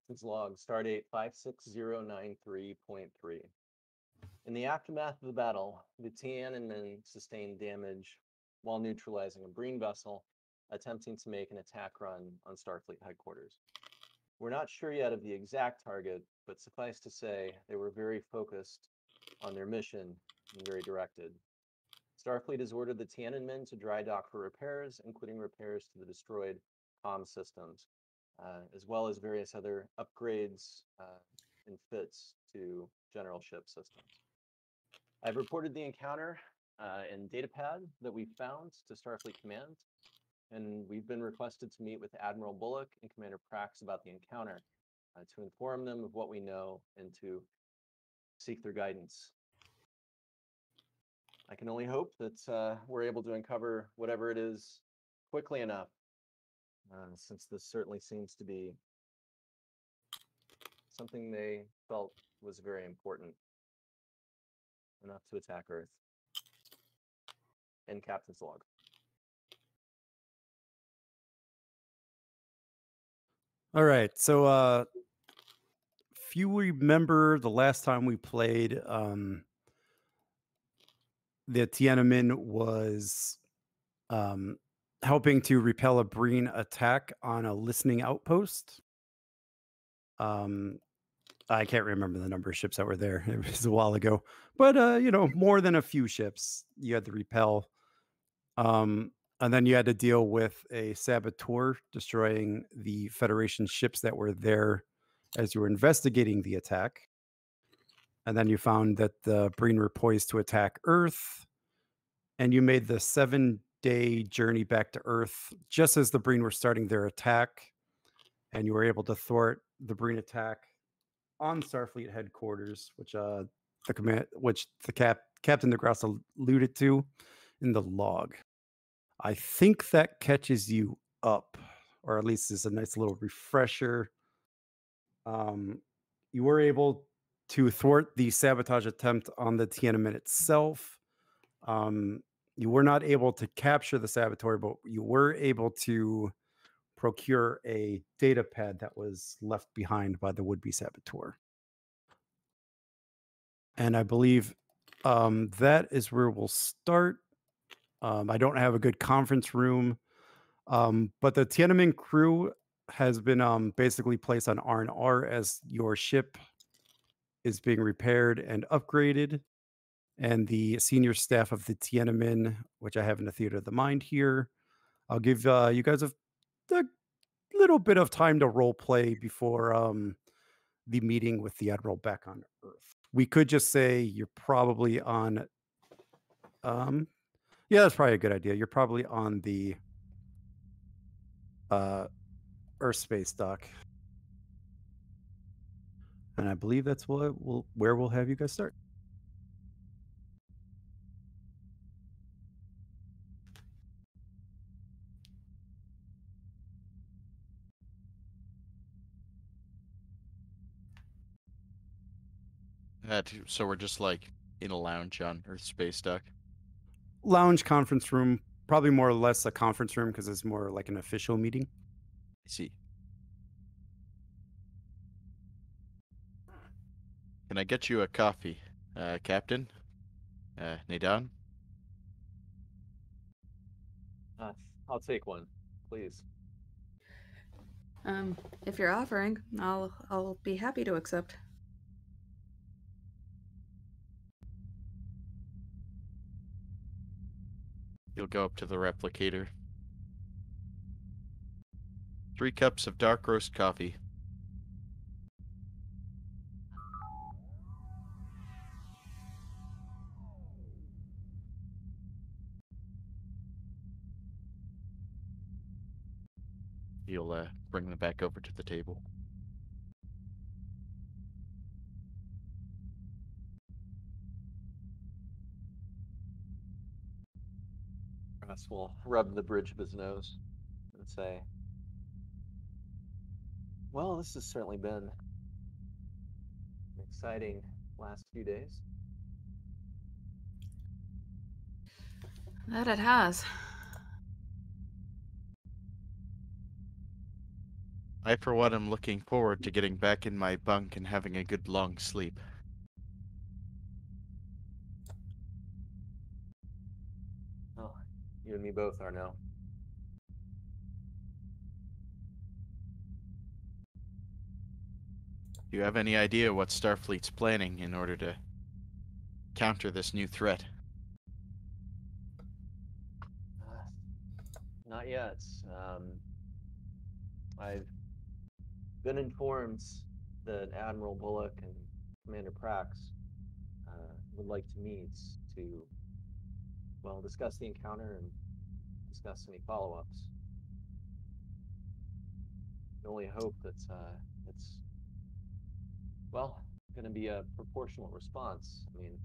Captain's log, stardate 56093.3. In the aftermath of the battle, the Tiananmen sustained damage while neutralizing a Breen vessel attempting to make an attack run on Starfleet headquarters. We're not sure yet of the exact target, but suffice to say, they were very focused on their mission and very directed. Starfleet has ordered the Tiananmen to dry dock for repairs, including repairs to the destroyed comm systems, as well as various other upgrades and fits to general ship systems. I've reported the encounter in datapad that we found to Starfleet Command, and we've been requested to meet with Admiral Bullock and Commander Prax about the encounter to inform them of what we know and to seek their guidance. I can only hope that we're able to uncover whatever it is quickly enough, since this certainly seems to be something they felt was very important enough to attack Earth. In Captain's log. All right, so if you remember the last time we played, the Tiananmen was helping to repel a Breen attack on a listening outpost. I can't remember the number of ships that were there. It was a while ago, but more than a few ships you had to repel. And then you had to deal with a saboteur destroying the Federation ships that were there as you were investigating the attack. And then you found that the Breen were poised to attack Earth. And you made the 7-day journey back to Earth just as the Breen were starting their attack. And you were able to thwart the Breen attack on Starfleet headquarters, which Captain DeGrasse alluded to in the log. I think that catches you up, or at least is a nice little refresher. You were able to thwart the sabotage attempt on the Tiananmen itself. You were not able to capture the saboteur, but you were able to procure a data pad that was left behind by the would-be saboteur. And I believe that is where we'll start. I don't have a good conference room, but the Tiananmen crew has been basically placed on R&R as your ship is being repaired and upgraded. And the senior staff of the Tiananmen, which I have in the Theater of the Mind here, I'll give you guys a little bit of time to role play before the meeting with the Admiral back on Earth. We could just say you're probably on... yeah, that's probably a good idea. You're probably on the Earth space dock. And I believe that's where we'll have you guys start. So we're just like in a lounge on Earth space dock. Lounge, conference room, probably more or less a conference room because it's more like an official meeting. I see. Can I get you a coffee, Captain? Nadan? I'll take one, please. If you're offering, I'll be happy to accept. You'll go up to the replicator. 3 cups of dark roast coffee. You'll bring them back over to the table. Russ will rub the bridge of his nose and say, well, this has certainly been an exciting last few days. That it has. I, for one, am looking forward to getting back in my bunk and having a good long sleep. Oh, you and me both are now. Do you have any idea what Starfleet's planning in order to counter this new threat? Not yet. I've been informed that Admiral Bullock and Commander Prax would like to meet to, well, discuss the encounter and discuss any follow-ups. I only hope that it's, well, going to be a proportional response. I mean,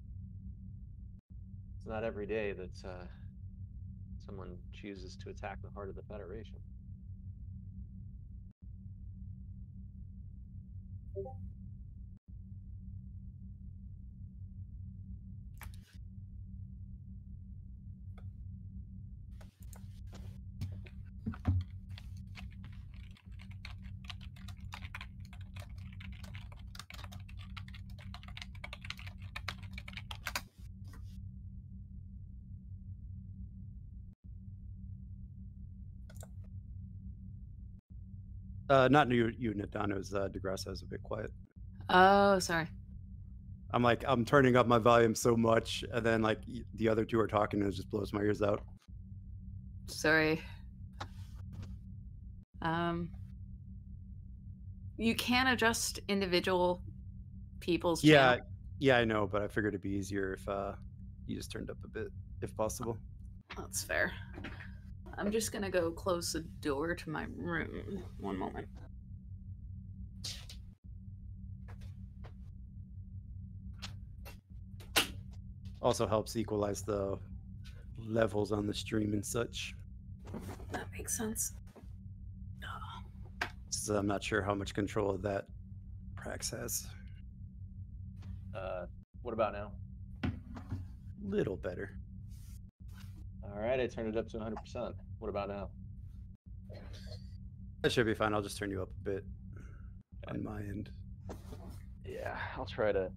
it's not every day that someone chooses to attack the heart of the Federation. Not new unit, Don. It was DeGrasse. I was a bit quiet. Oh, sorry. I'm turning up my volume so much, and then like the other two are talking, and it just blows my ears out. Sorry. You can adjust individual people's channel. Yeah, I know, but I figured it'd be easier if you just turned up a bit, if possible. That's fair. I'm just gonna go close the door to my room. One moment. Also helps equalize the levels on the stream and such. That makes sense. So I'm not sure how much control of that Prax has. What about now? Little better. All right, I turned it up to 100%. What about now? That should be fine. I'll just turn you up a bit on my end. Yeah, I'll try to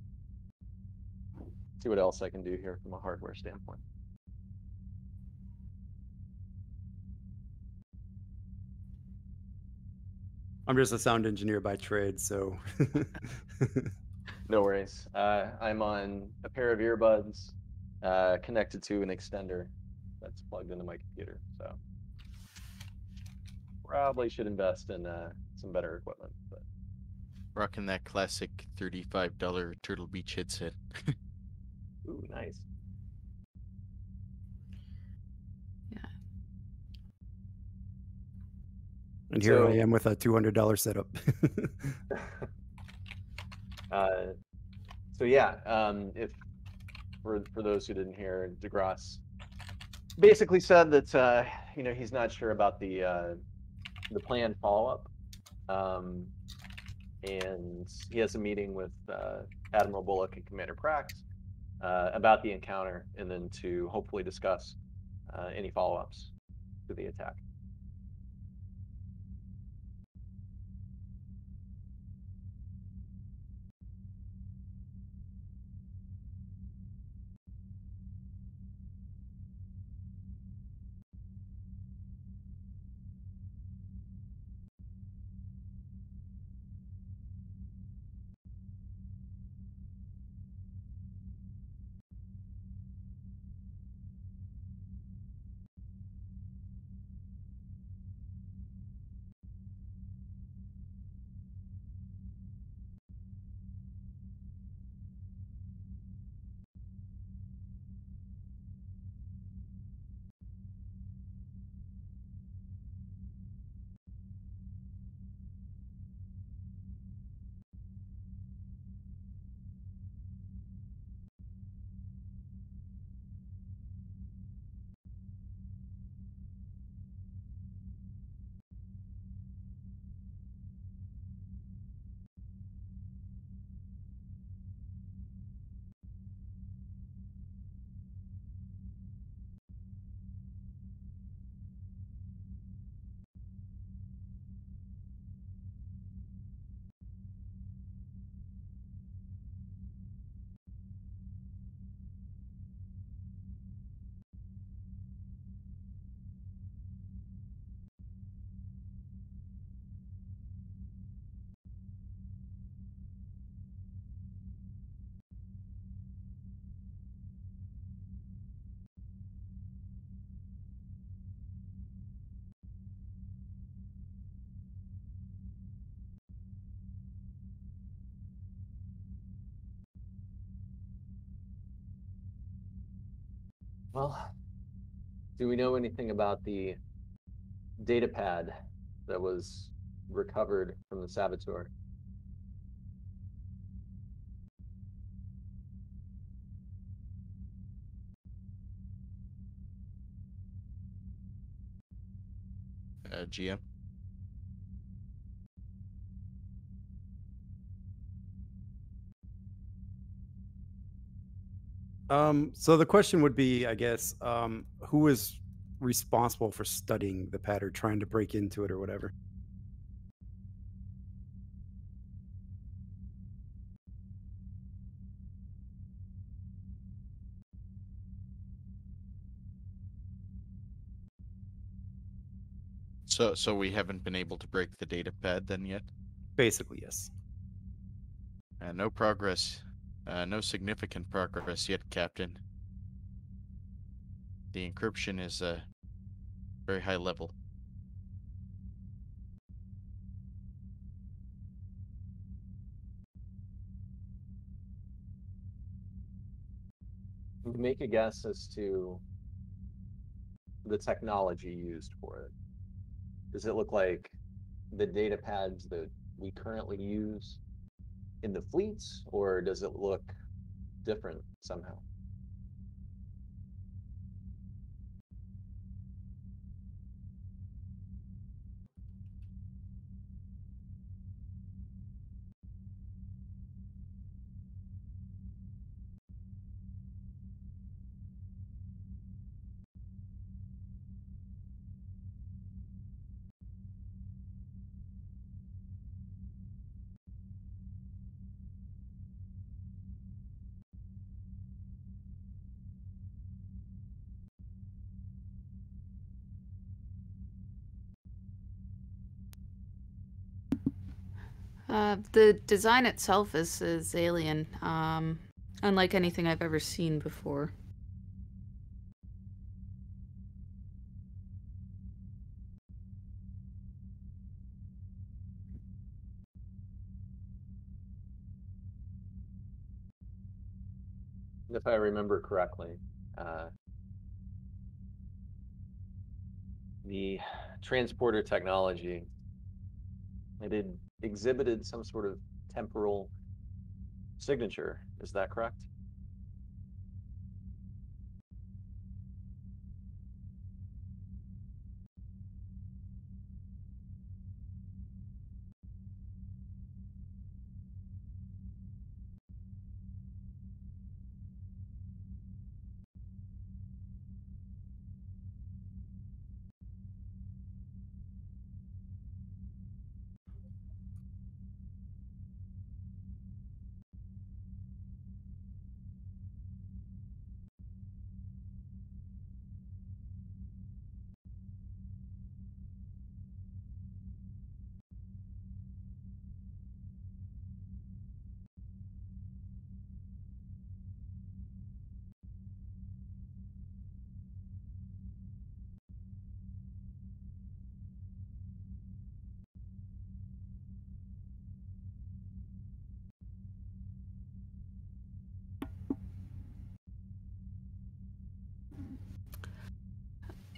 see what else I can do here from a hardware standpoint. I'm just a sound engineer by trade, so. No worries. I'm on a pair of earbuds connected to an extender that's plugged into my computer. So probably should invest in some better equipment. But Rocking that classic $35 Turtle Beach headset. ooh, nice. And here I So- am with a $200 setup. So yeah, if for those who didn't hear, DeGrasse basically said that he's not sure about the planned follow-up, and he has a meeting with Admiral Bullock and Commander Prax about the encounter, and then to hopefully discuss any follow-ups to the attack. Well, do we know anything about the data pad that was recovered from the saboteur? GM. So the question would be, I guess, who is responsible for studying the pad or trying to break into it or whatever? So we haven't been able to break the data pad then yet? Basically, yes. No progress. No significant progress yet, Captain. The encryption is very high level. Can you make a guess as to the technology used for it? Does it look like the data pads that we currently use in the fleets, or does it look different somehow? The design itself is alien, unlike anything I've ever seen before. If I remember correctly, uh, the transporter technology, it had exhibited some sort of temporal signature. Is that correct?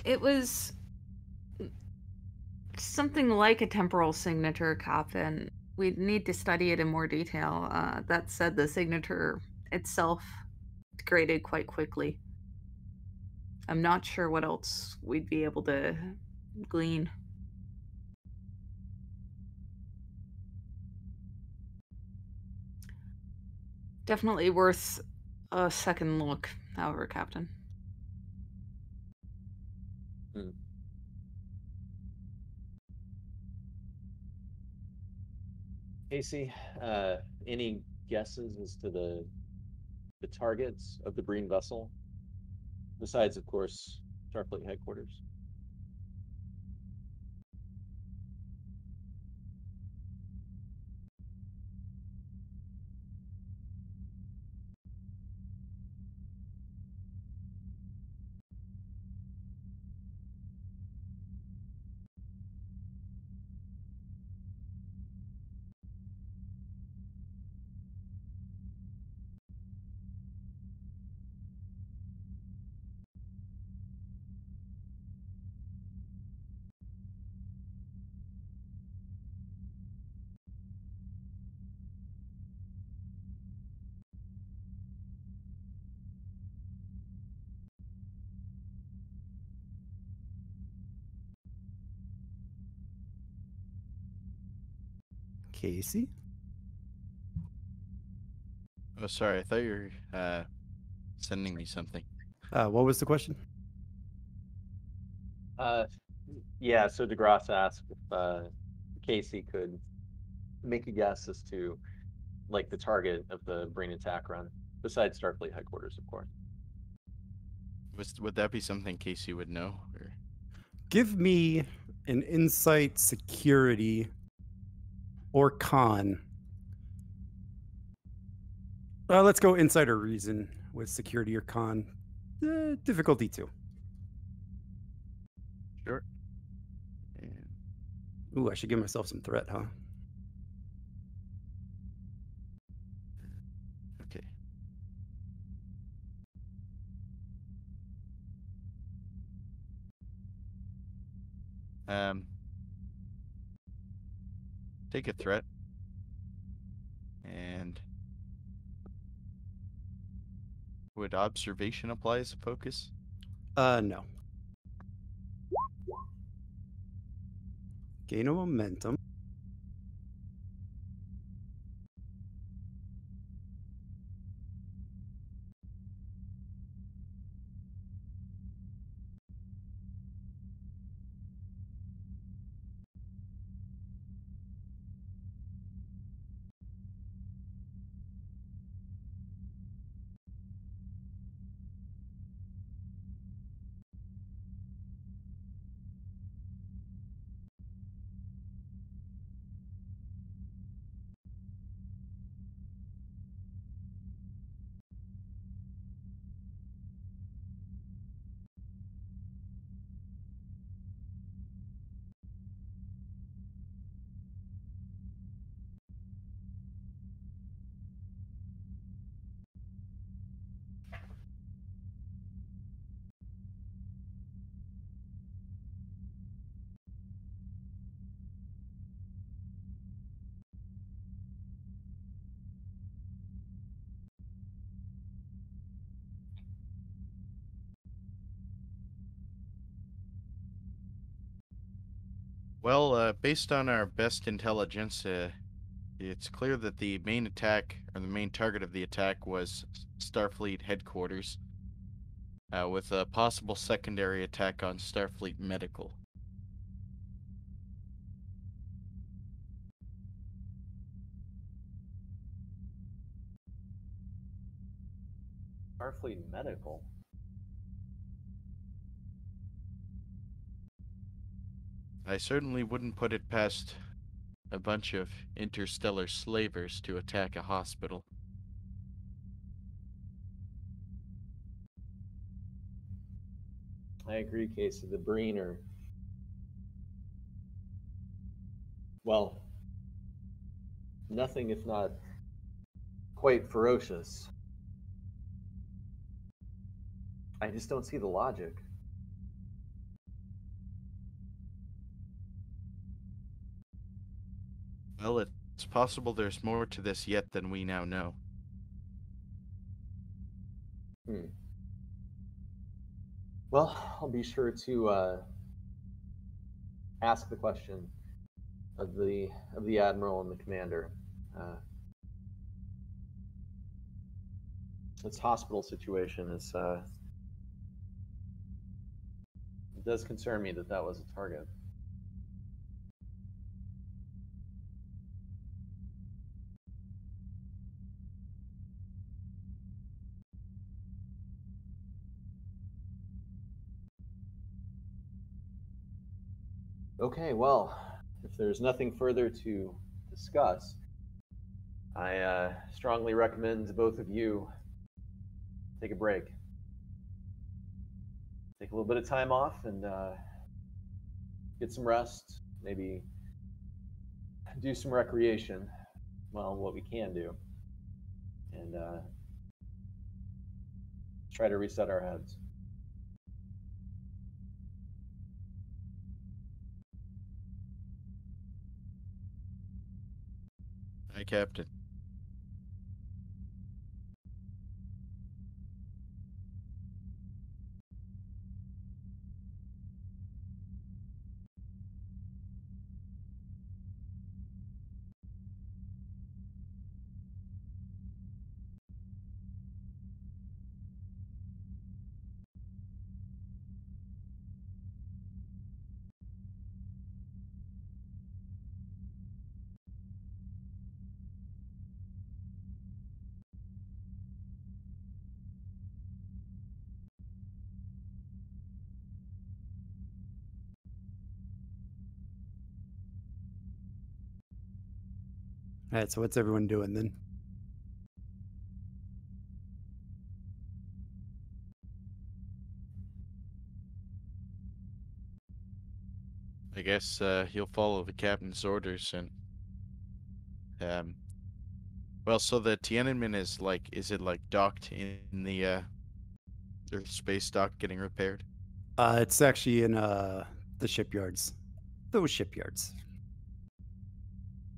It was something like a temporal signature, Captain. We'd need to study it in more detail. That said, the signature itself degraded quite quickly. I'm not sure what else we'd be able to glean. Definitely worth a second look, however, Captain. Hmm. Casey, any guesses as to the targets of the Breen vessel? Besides, of course, Starfleet headquarters. Casey? Oh, sorry. I thought you were sending me something. What was the question? Yeah, so DeGrasse asked if Casey could make a guess as to like the target of the brain attack run, besides Starfleet headquarters, of course. Would that be something Casey would know? Or... Give me an insight, security, or con. Let's go insight or reason with security or con. Difficulty 2. Sure. And Ooh, I should give myself some threat, huh? okay. Take a threat. And would observation apply as a focus? No. Gain of momentum. Well, based on our best intelligence, it's clear that the main attack, or the main target of the attack, was Starfleet headquarters, with a possible secondary attack on Starfleet Medical. Starfleet Medical. I certainly wouldn't put it past a bunch of interstellar slavers to attack a hospital. I agree, Casey. The Breen are, well, nothing if not quite ferocious. I just don't see the logic. Well, it's possible there's more to this yet than we now know. Well, I'll be sure to ask the question of the admiral and the commander. This hospital situation is it does concern me that that was a target. Okay, well, if there's nothing further to discuss, I strongly recommend both of you take a break. Take a little bit of time off and get some rest, maybe do some recreation, well, what we can do, and try to reset our heads. Aye, Captain. All right, so what's everyone doing then? I guess he'll follow the captain's orders and well, so the Tiananmen is it like docked in the Earth space dock getting repaired? It's actually in the shipyards. Those shipyards.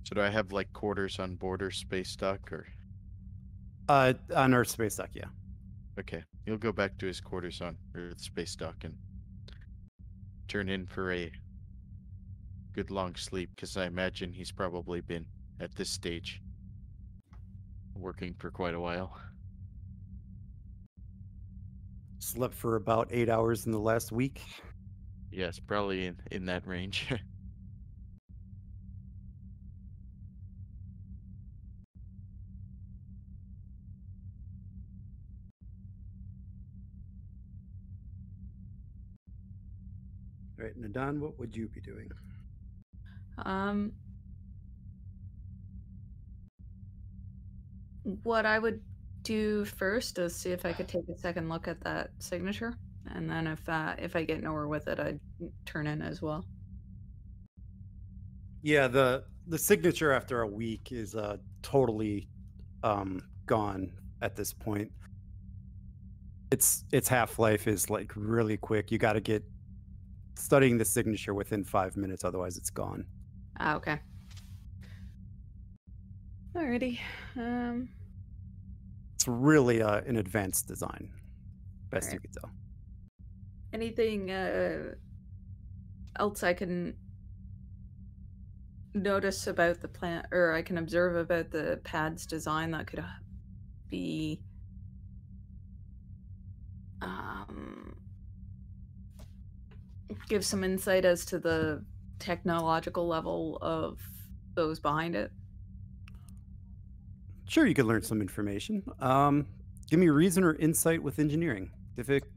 So do I have like quarters on board or space dock or? On Earth space dock, yeah. Okay, he'll go back to his quarters on Earth space dock and turn in for a good long sleep, because I imagine he's probably been at this stage working for quite a while. Slept for about 8 hours in the last week. Yes, probably in that range. All right, Nadan, what would you be doing? What I would do first is see if I could take a second look at that signature, and then if I get nowhere with it, I'd turn in as well. Yeah, the signature after a week is totally gone at this point. Its half-life is like really quick. You got to get studying the signature within 5 minutes, otherwise it's gone. Ah, okay. Alrighty. It's really an advanced design, best you Alright. could tell. Anything else I can notice about the plant, or I can observe about the pad's design that could be give some insight as to the technological level of those behind it? Sure, you could learn some information. Give me a reason or insight with engineering.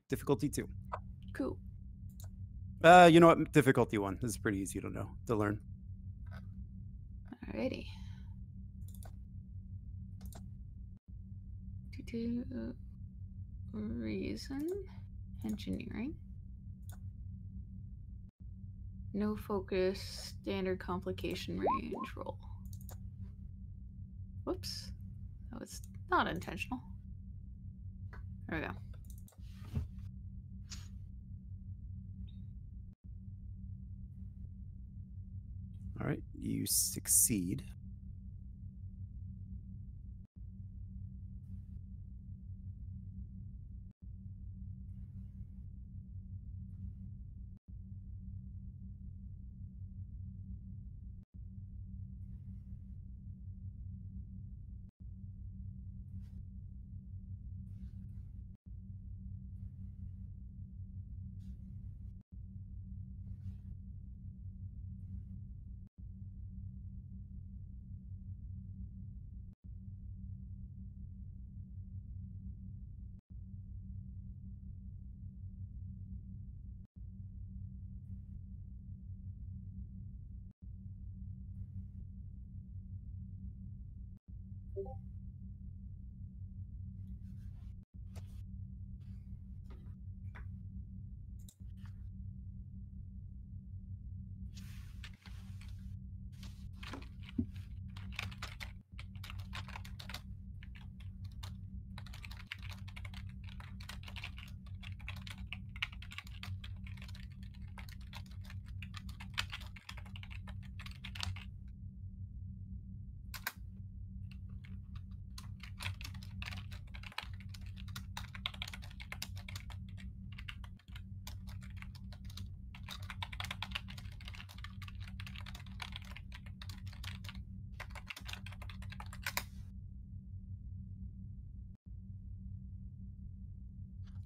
Difficulty 2. Cool. You know what? Difficulty 1. This is pretty easy to learn. Alrighty. Reason, engineering. No focus, standard complication range roll. Whoops. That was not intentional. There we go. All right, you succeed.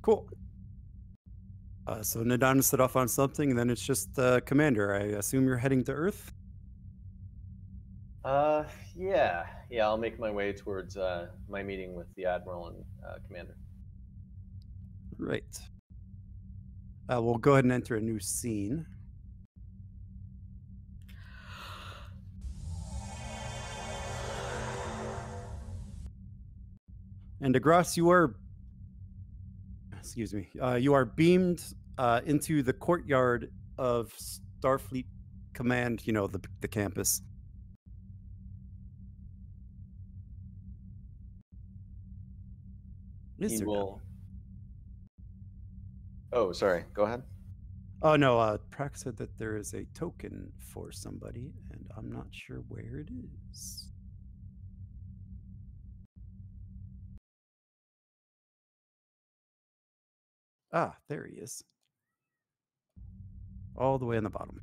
Cool. So Nadan set off on something, and then it's just Commander. I assume you're heading to Earth? Yeah. I'll make my way towards my meeting with the Admiral and Commander. Right. We'll go ahead and enter a new scene. And DeGrasse, you are, excuse me, you are beamed into the courtyard of Starfleet Command, you know, the campus. Is He there now? will. Oh, sorry. Go ahead. Oh no, Prax said that there is a token for somebody, and I'm not sure where it is. Ah, there he is. All the way on the bottom.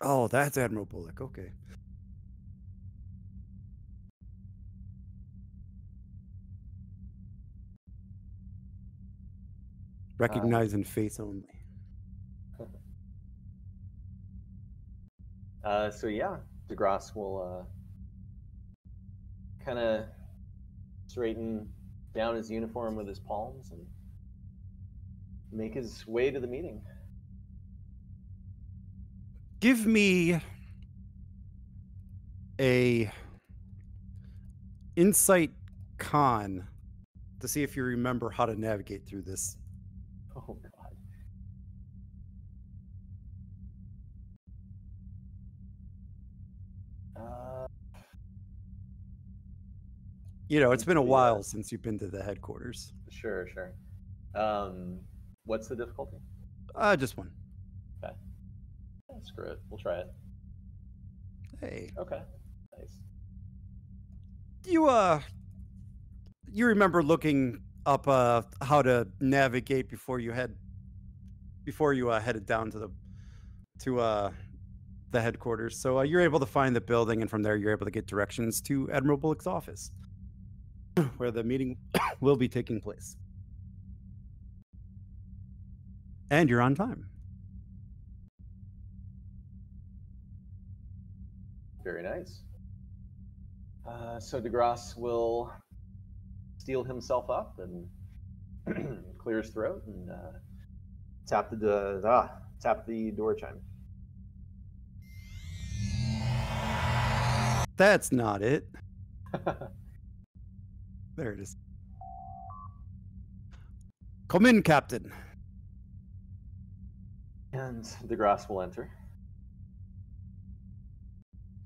Oh, that's Admiral Bullock. Okay. Recognize in face only. So yeah, DeGrasse will kind of straighten down his uniform with his palms and make his way to the meeting. Give me a insight con to see if you remember how to navigate through this. Oh God. You know, it's been a Yeah. while since you've been to the headquarters. Sure. What's the difficulty? Just one. Okay. Yeah, screw it. We'll try it. Hey. Okay. Nice. You remember looking up how to navigate before you headed down to the headquarters. So you're able to find the building, and from there you're able to get directions to Admiral Bullock's office, where the meeting will be taking place. And you're on time. Very nice. So DeGrasse will steel himself up and clear his throat and tap the door chime. That's not it. There it is. Come in, Captain. And DeGrasse will enter.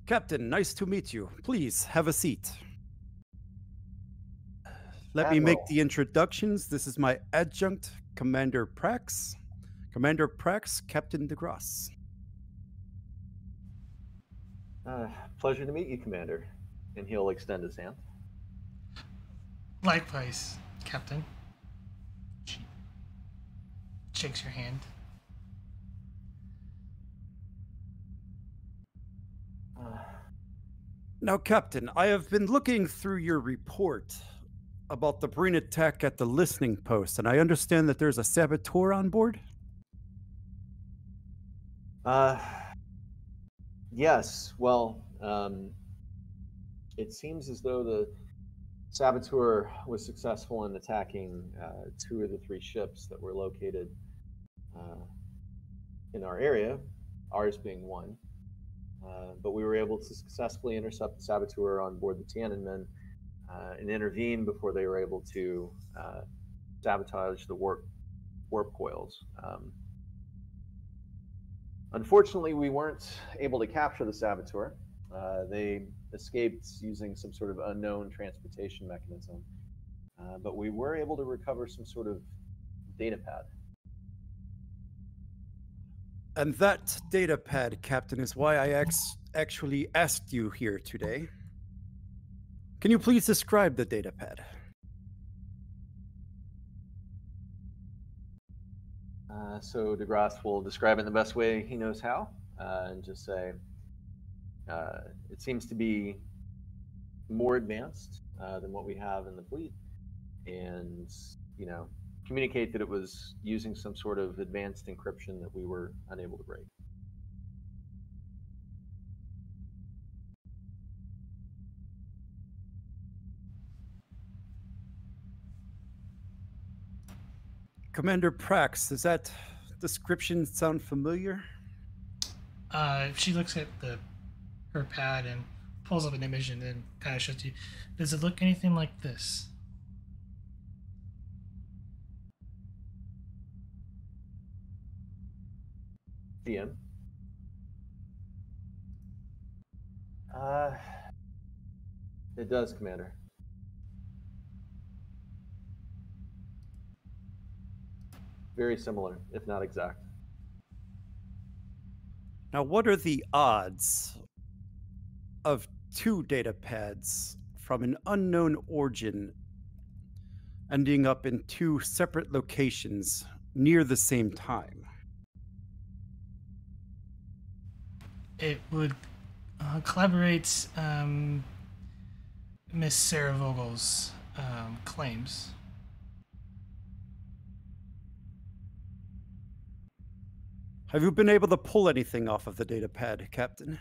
Captain, nice to meet you. Please have a seat. Let me make the introductions. This is my adjunct, Commander Prax. Commander Prax, Captain DeGrasse. Pleasure to meet you, Commander. And he'll extend his hand. Likewise, Captain. She shakes your hand. Now, Captain, I have been looking through your report about the Breen attack at the listening post, and I understand that there's a saboteur on board? Yes. Well, it seems as though the saboteur was successful in attacking 2 of the 3 ships that were located in our area, ours being one. But we were able to successfully intercept the saboteur on board the Tiananmen and intervene before they were able to sabotage the warp coils. Unfortunately, we weren't able to capture the saboteur. They escaped using some sort of unknown transportation mechanism. But we were able to recover some sort of data pad. And that data pad, Captain, is why I actually asked you here today. Can you please describe the data pad? So DeGrasse will describe it in the best way he knows how, and just say, it seems to be more advanced than what we have in the fleet, and, communicate that it was using some sort of advanced encryption that we were unable to break. Commander Prax, does that description sound familiar? She looks at the her pad and pulls up an image and then kind of shows you. Does it look anything like this? DM. Uh, it does, Commander. Very similar, if not exact. Now, what are the odds of 2 data pads from an unknown origin ending up in 2 separate locations near the same time? It would collaborate Miss Sarah Vogel's claims. Have you been able to pull anything off of the data pad, Captain?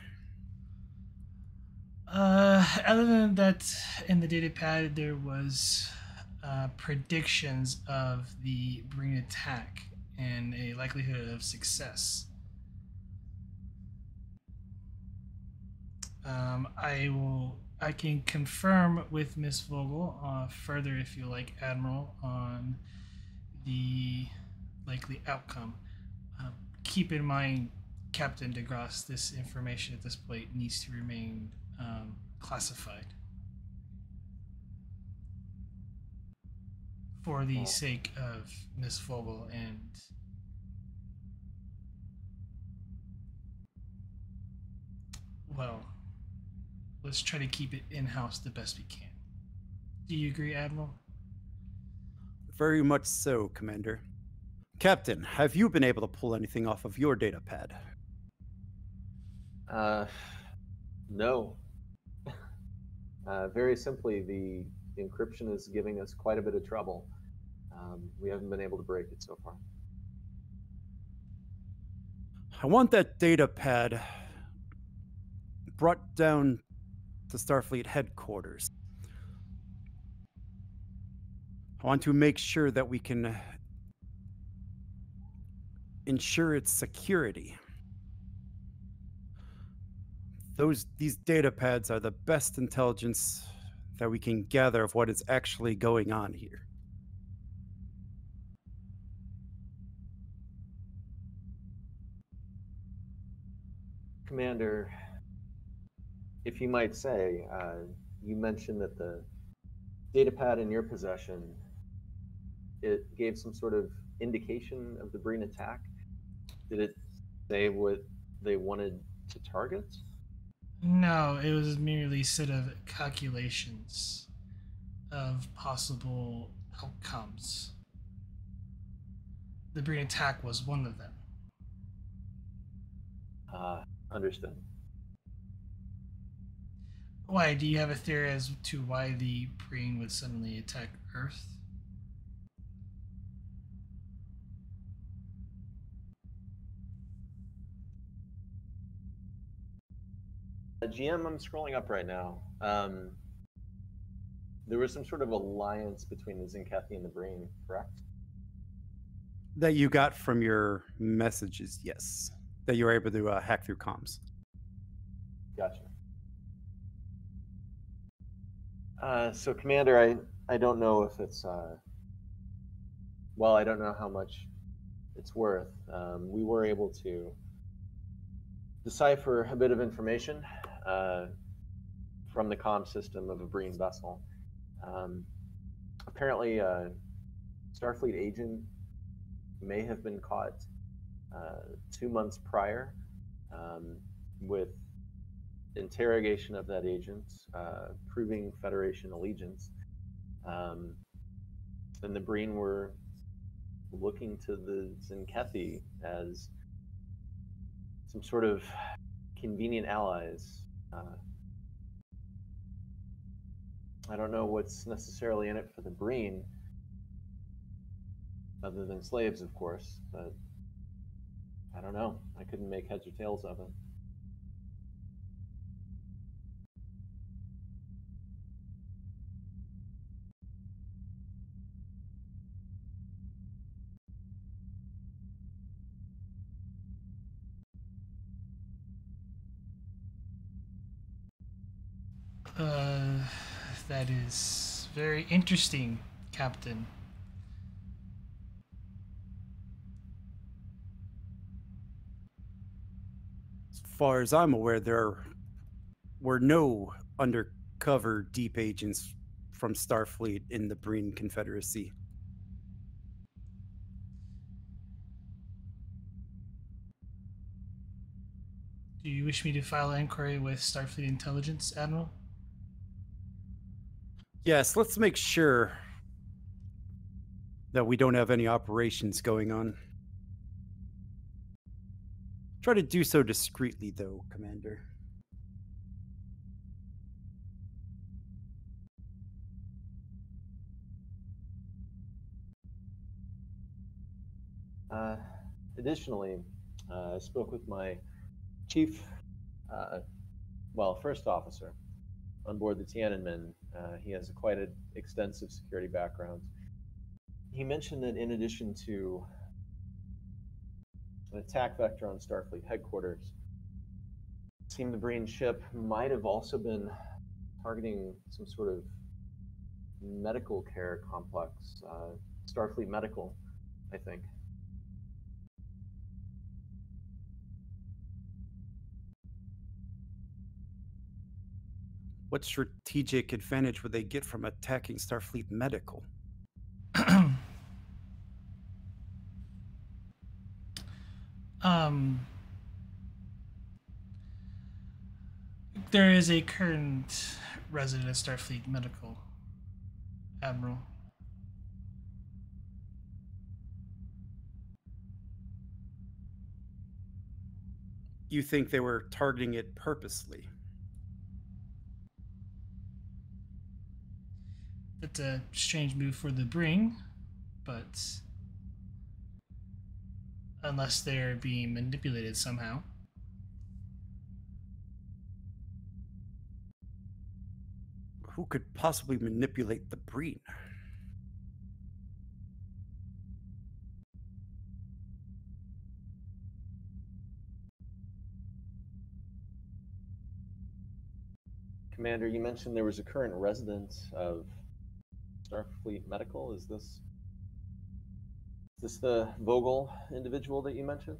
Other than that, in the data pad, there was predictions of the brain attack and a likelihood of success. I can confirm with Miss Vogel further, if you like, Admiral, on the likely outcome. Keep in mind, Captain DeGrasse, this information at this point needs to remain classified for the sake of Miss Vogel and well, let's try to keep it in-house the best we can. Do you agree, Admiral? Very much so, Commander. Captain, have you been able to pull anything off of your data pad? No. Very simply, the encryption is giving us quite a bit of trouble. We haven't been able to break it so far. I want that data pad brought down to Starfleet headquarters. I want to make sure that we can ensure its security. These data pads are the best intelligence that we can gather of what is actually going on here. Commander, if you might say, you mentioned that the data pad in your possession, it gave some sort of indication of the Breen attack. Did it say what they wanted to target? No, it was merely a set of calculations of possible outcomes. The brain attack was one of them. Understood. Why? Do you have a theory as to why the brain would suddenly attack Earth? GM, I'm scrolling up right now. There was some sort of alliance between the Zinkethi and the Breen, correct? That you got from your messages, yes. That you were able to hack through comms. Gotcha. So, Commander, I don't know if it's... well, I don't know how much it's worth. We were able to decipher a bit of information from the comm system of a Breen vessel. Apparently, a Starfleet agent may have been caught 2 months prior with interrogation of that agent, proving Federation allegiance. And the Breen were looking to the Zinkethi as some sort of convenient allies. I don't know what's necessarily in it for the Breen, other than slaves, of course, but I don't know. I couldn't make heads or tails of it. That is very interesting, Captain. As far as I'm aware, there were no undercover deep agents from Starfleet in the Breen Confederacy. Do you wish me to file an inquiry with Starfleet Intelligence, Admiral? Yes, let's make sure that we don't have any operations going on. Try to do so discreetly, though, Commander. Additionally, I spoke with my chief, first officer on board the Tiananmen. He has quite an extensive security background. He mentioned that in addition to an attack vector on Starfleet headquarters, it seemed the Breen ship might have also been targeting some sort of medical care complex, Starfleet Medical, I think. What strategic advantage would they get from attacking Starfleet Medical? There is a current resident of Starfleet Medical, Admiral. You think they were targeting it purposely? That's a strange move for the Bring, but unless they're being manipulated somehow. Who could possibly manipulate the Breen? Commander, you mentioned there was a current resident of Starfleet Medical. Is this the Vogel individual that you mentioned?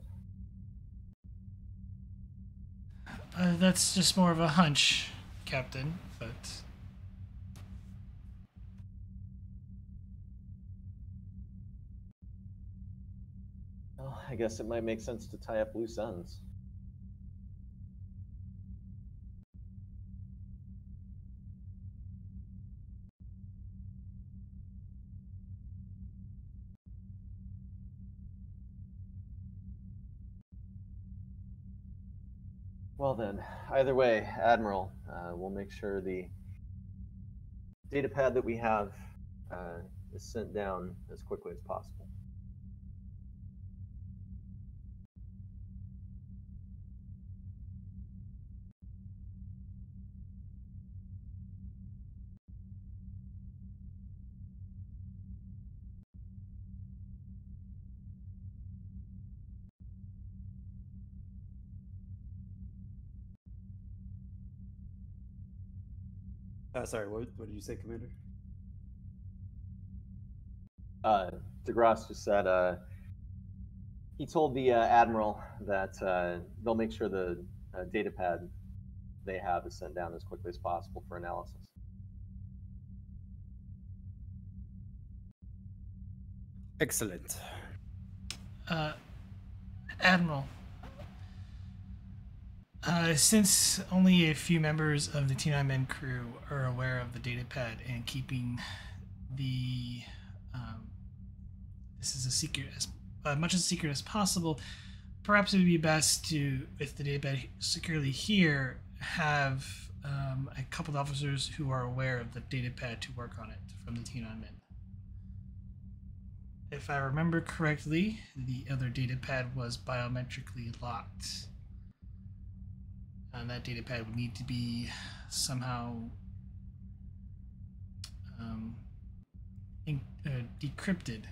That's just more of a hunch, Captain, but... Well, I guess it might make sense to tie up loose ends. Well then, either way, Admiral, we'll make sure the data pad that we have is sent down as quickly as possible. Sorry, what did you say, Commander? DeGrasse just said he told the Admiral that they'll make sure the data pad they have is sent down as quickly as possible for analysis. Excellent. Admiral, since only a few members of the T9Men crew are aware of the datapad and keeping the this is a secret as much as secret as possible, perhaps it would be best to, with the datapad securely here, have a couple of officers who are aware of the datapad to work on it from the T9Men. If I remember correctly, the other datapad was biometrically locked. And that datapad would need to be somehow decrypted.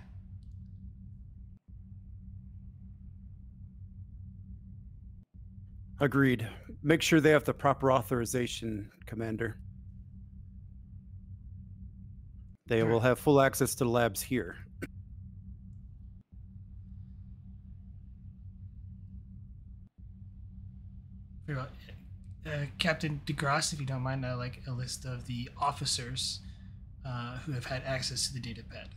Agreed. Make sure they have the proper authorization, Commander. They will have full access to the labs here. Very well. Captain DeGrasse, if you don't mind, I'd like a list of the officers who have had access to the data pad.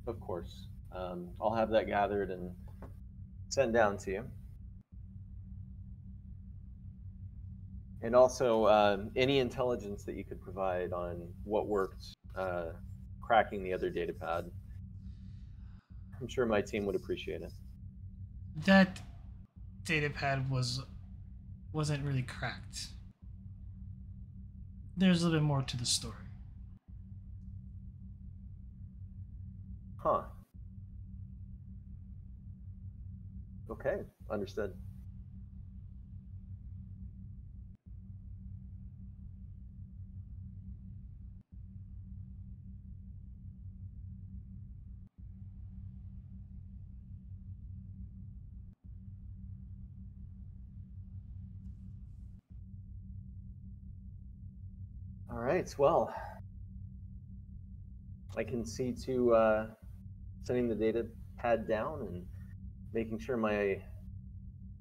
Of course. I'll have that gathered and sent down to you. And also, any intelligence that you could provide on what worked cracking the other data pad. I'm sure my team would appreciate it. That data pad wasn't really cracked. There's a little bit more to the story. Huh. Okay, understood. All right, well, I can see to sending the data pad down and making sure my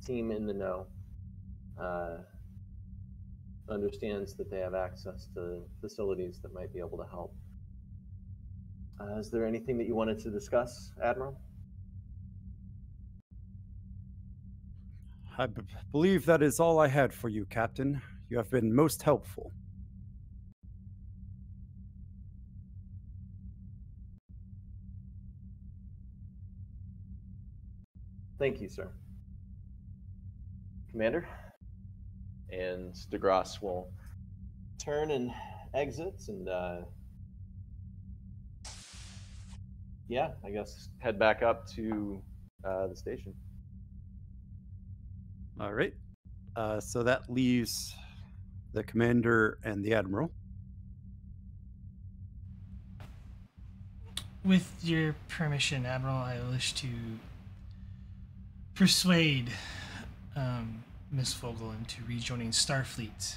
team in the know understands that they have access to facilities that might be able to help. Is there anything that you wanted to discuss, Admiral? I believe that is all I had for you, Captain. You have been most helpful. Thank you, sir. Commander? And DeGrasse will turn and exit and yeah, I guess head back up to the station. All right. So that leaves the commander and the admiral. With your permission, Admiral, I wish to persuade Miss Vogel into rejoining Starfleet.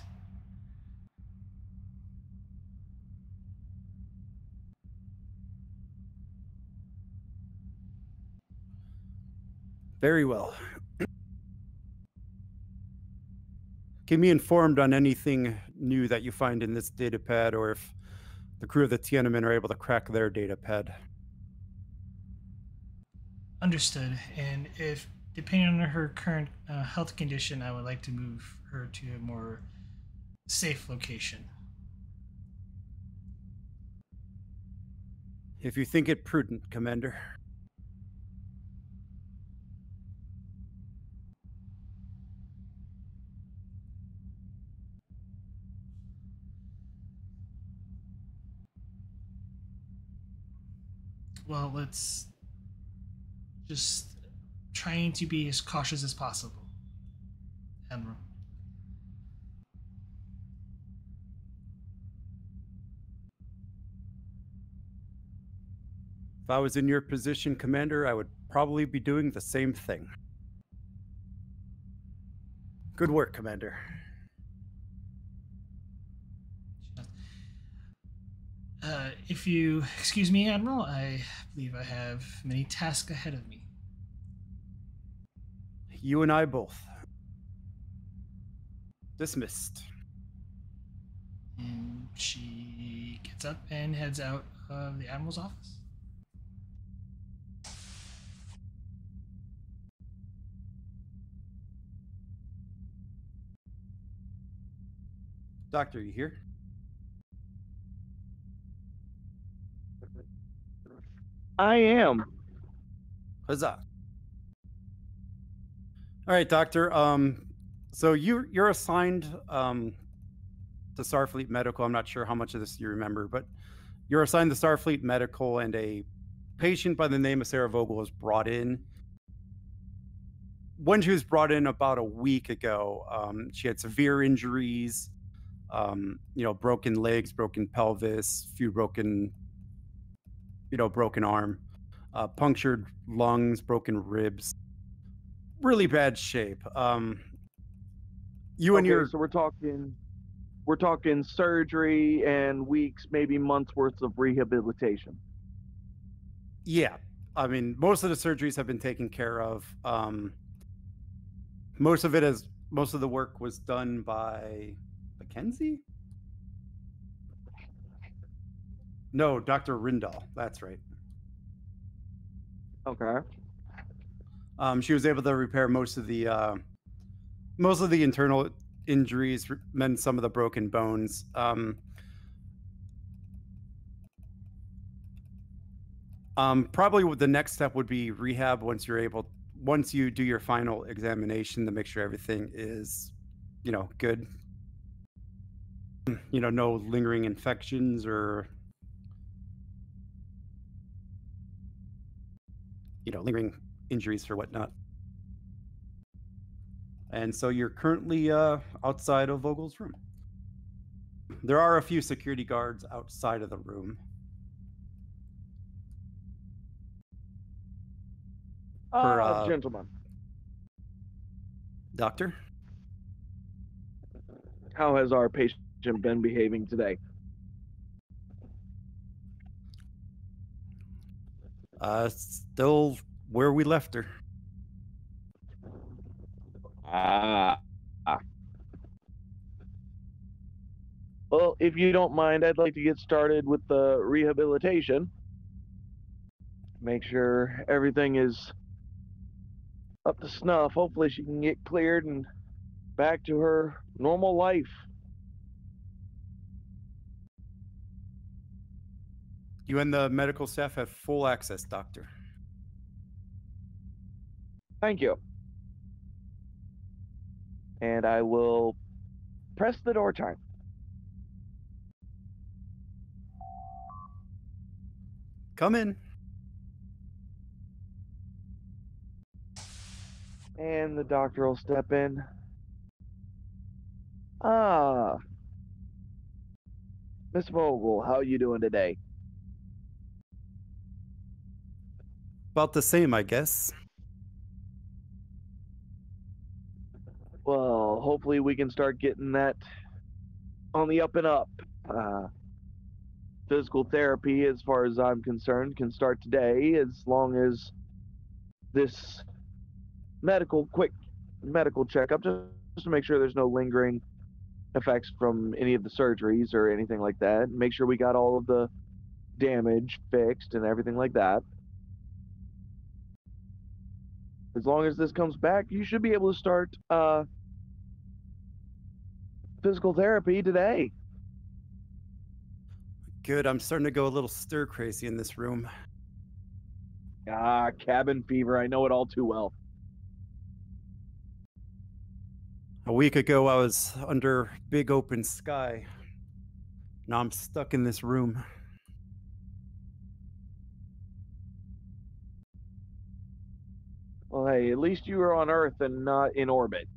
Very well. Keep me informed on anything new that you find in this data pad, or if the crew of the Tiananmen are able to crack their data pad. Understood. And if, depending on her current health condition, I would like to move her to a more safe location. If you think it prudent, Commander. Well, let's just trying to be as cautious as possible, Admiral. If I was in your position, Commander, I would probably be doing the same thing. Good work, Commander. If you excuse me, Admiral, I believe I have many tasks ahead of me. You and I both. Dismissed. And she gets up and heads out of the Admiral's office. Doctor, you here? I am. Huzzah. All right, Doctor. So you're assigned to Starfleet Medical. I'm not sure how much of this you remember, but you're assigned to Starfleet Medical, and a patient by the name of Sarah Vogel was brought in. When she was brought in about a week ago, she had severe injuries, broken legs, broken pelvis, few broken arm, punctured lungs, broken ribs, really bad shape. You and Okay, your so we're talking surgery and weeks, maybe months worth of rehabilitation. yeah. I mean, most of the surgeries have been taken care of. Most of the work was done by Mackenzie. No, Dr. Rindall. That's right. Okay. She was able to repair most of the internal injuries, mend some of the broken bones. Probably the next step would be rehab once you do your final examination to make sure everything is, good. No lingering infections or lingering injuries or whatnot. And so you're currently outside of Vogel's room. There are a few security guards outside of the room. Gentlemen, Doctor? how has our patient been behaving today? Still where we left her. Ah. Well, if you don't mind, I'd like to get started with the rehabilitation. Make sure everything is up to snuff. Hopefully she can get cleared and back to her normal life. You and the medical staff have full access, Doctor. Thank you. And I will press the door chime. Come in. And the doctor will step in. Ah. Miss Vogel, how you doing today? About the same, I guess. Well, hopefully we can start getting that on the up and up. Physical therapy, as far as I'm concerned, can start today as long as this quick medical checkup, just to make sure there's no lingering effects from any of the surgeries or anything like that. Make sure we got all of the damage fixed and everything like that. As long as this comes back, you should be able to start physical therapy today. Good. I'm starting to go a little stir crazy in this room. Ah, cabin fever. I know it all too well. A week ago, I was under big open sky. Now I'm stuck in this room. Well, hey, at least you were on Earth and not in orbit.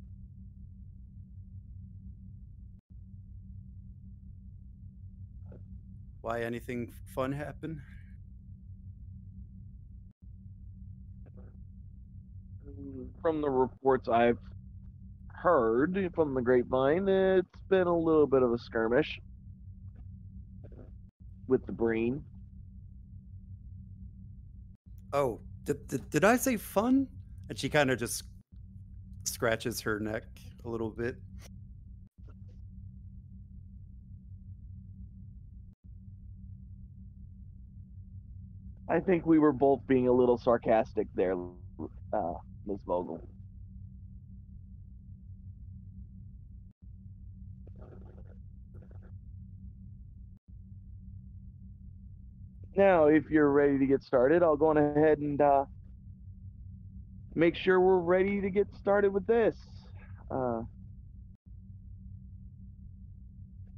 Why, anything fun happen? From the reports I've heard from the grapevine, it's been a little bit of a skirmish with the Breen. Oh, did I say fun? And she kind of just scratches her neck a little bit. I think we were both being a little sarcastic there, Ms. Vogel. Now, if you're ready to get started, I'll go on ahead and make sure we're ready to get started with this.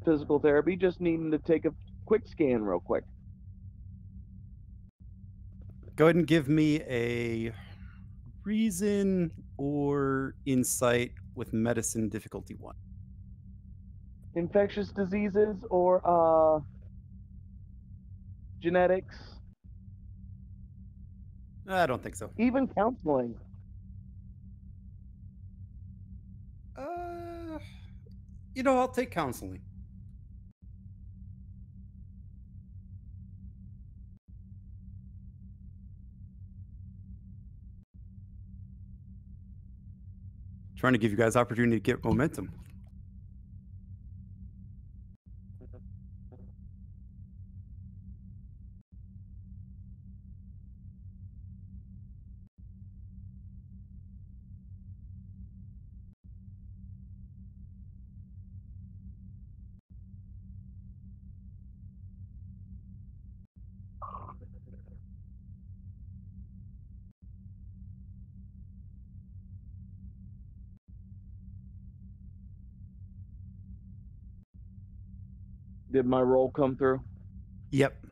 Physical therapy, just needing to take a quick scan real quick. Go ahead and give me a reason or insight with medicine difficulty 1. Infectious diseases or genetics, I don't think so. even counseling. You know, I'll take counseling. Trying to give you guys opportunity to get momentum. Did my roll come through? Yep.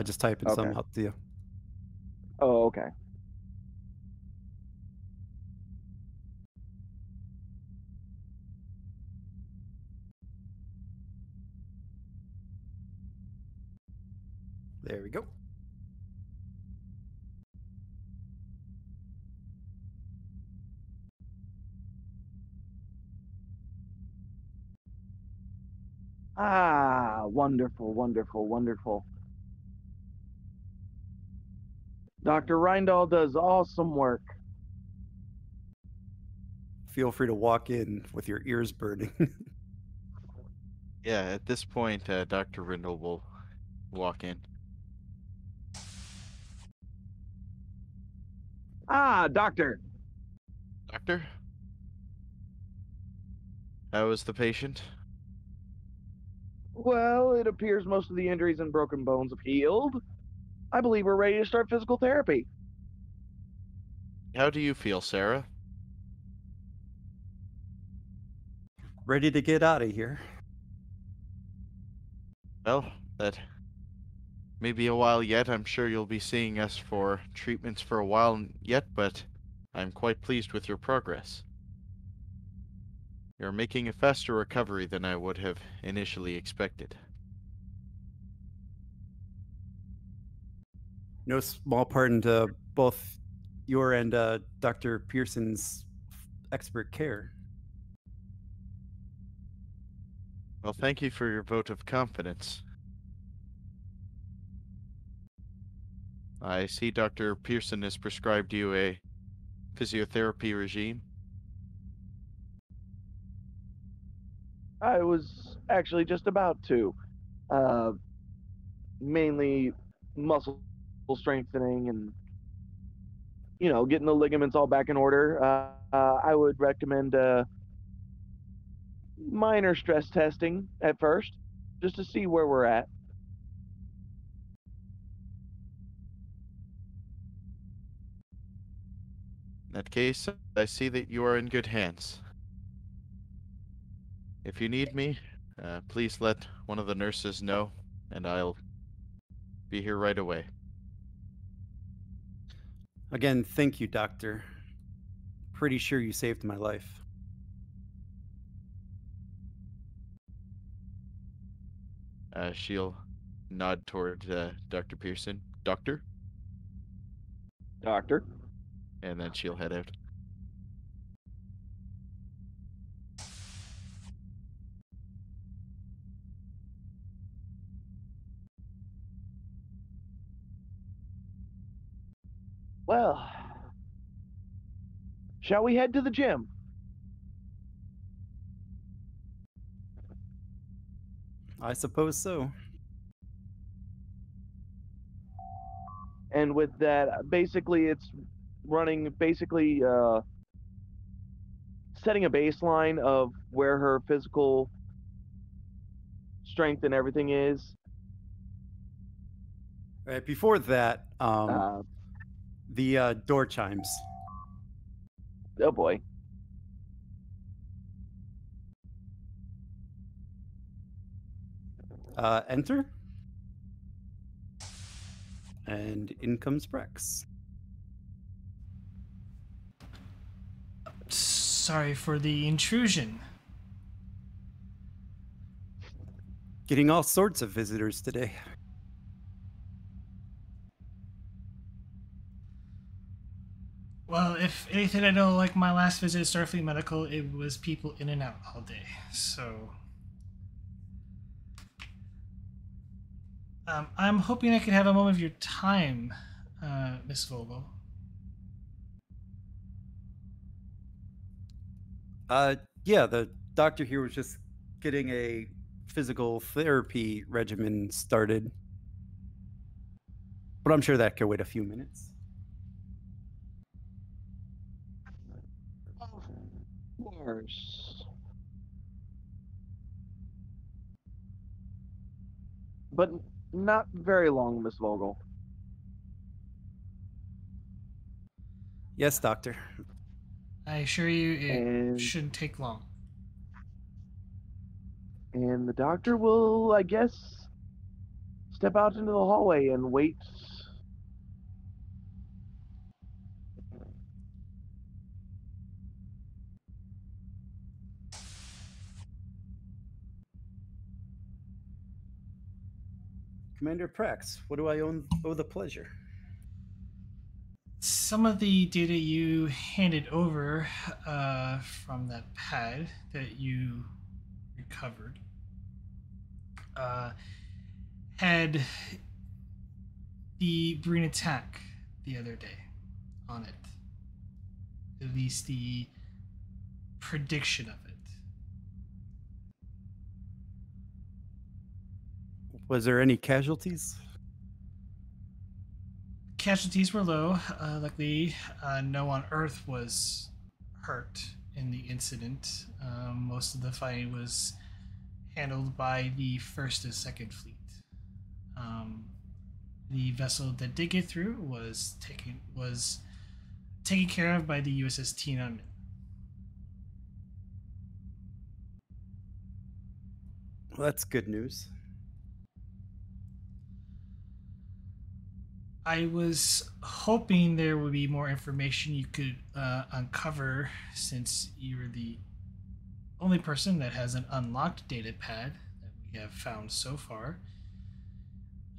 Just typing Okay. something out to you. Oh, okay. There we go. Ah, wonderful, wonderful, wonderful. Dr. Reindahl does awesome work. Feel free to walk in with your ears burning. Yeah, at this point, Dr. Rindle will walk in. Ah, doctor. Doctor? How is the patient? Well, it appears most of the injuries and broken bones have healed. I believe we're ready to start physical therapy. How do you feel, Sarah? Ready to get out of here. Well, that may be a while yet. I'm sure you'll be seeing us for treatments for a while yet, but I'm quite pleased with your progress. You're making a faster recovery than I would have initially expected. No small part into both your and Dr. Pearson's expert care. Well, thank you for your vote of confidence. I see Dr. Pearson has prescribed you a physiotherapy regime. I was actually just about to. Mainly muscle strengthening and, getting the ligaments all back in order. I would recommend minor stress testing at first, just to see where we're at. In that case, I see that you are in good hands. If you need me, please let one of the nurses know, and I'll be here right away. Again, thank you, doctor. Pretty sure you saved my life. She'll nod toward Dr. Pearson. Doctor? Doctor. And then she'll head out. Well, shall we head to the gym? I suppose so. And with that, basically, it's running setting a baseline of where her physical strength and everything is. Right, before that, the door chimes. Oh boy. Enter. And in comes Rex. Sorry for the intrusion. Getting all sorts of visitors today. Well, if anything I know, like my last visit to Starfleet Medical, it was people in and out all day. So I'm hoping I could have a moment of your time, Miss Vogel. Yeah, the doctor here was just getting a physical therapy regimen started. But I'm sure that could wait a few minutes. Of course. But not very long, Miss Vogel. Yes, doctor. I assure you, it And- shouldn't take long. And the doctor will, I guess, step out into the hallway and wait. Commander Prax, what do I owe the pleasure? Some of the data you handed over from that pad that you recovered had the Breen attack the other day on it. At least the prediction of it. Was there any casualties? Casualties were low. Luckily, no one on Earth was hurt in the incident. Most of the fighting was handled by the First and Second Fleet. The vessel that did get through was taken care of by the USS Tiananmen. Well, that's good news. I was hoping there would be more information you could uncover, since you're the only person that has an unlocked data pad that we have found so far.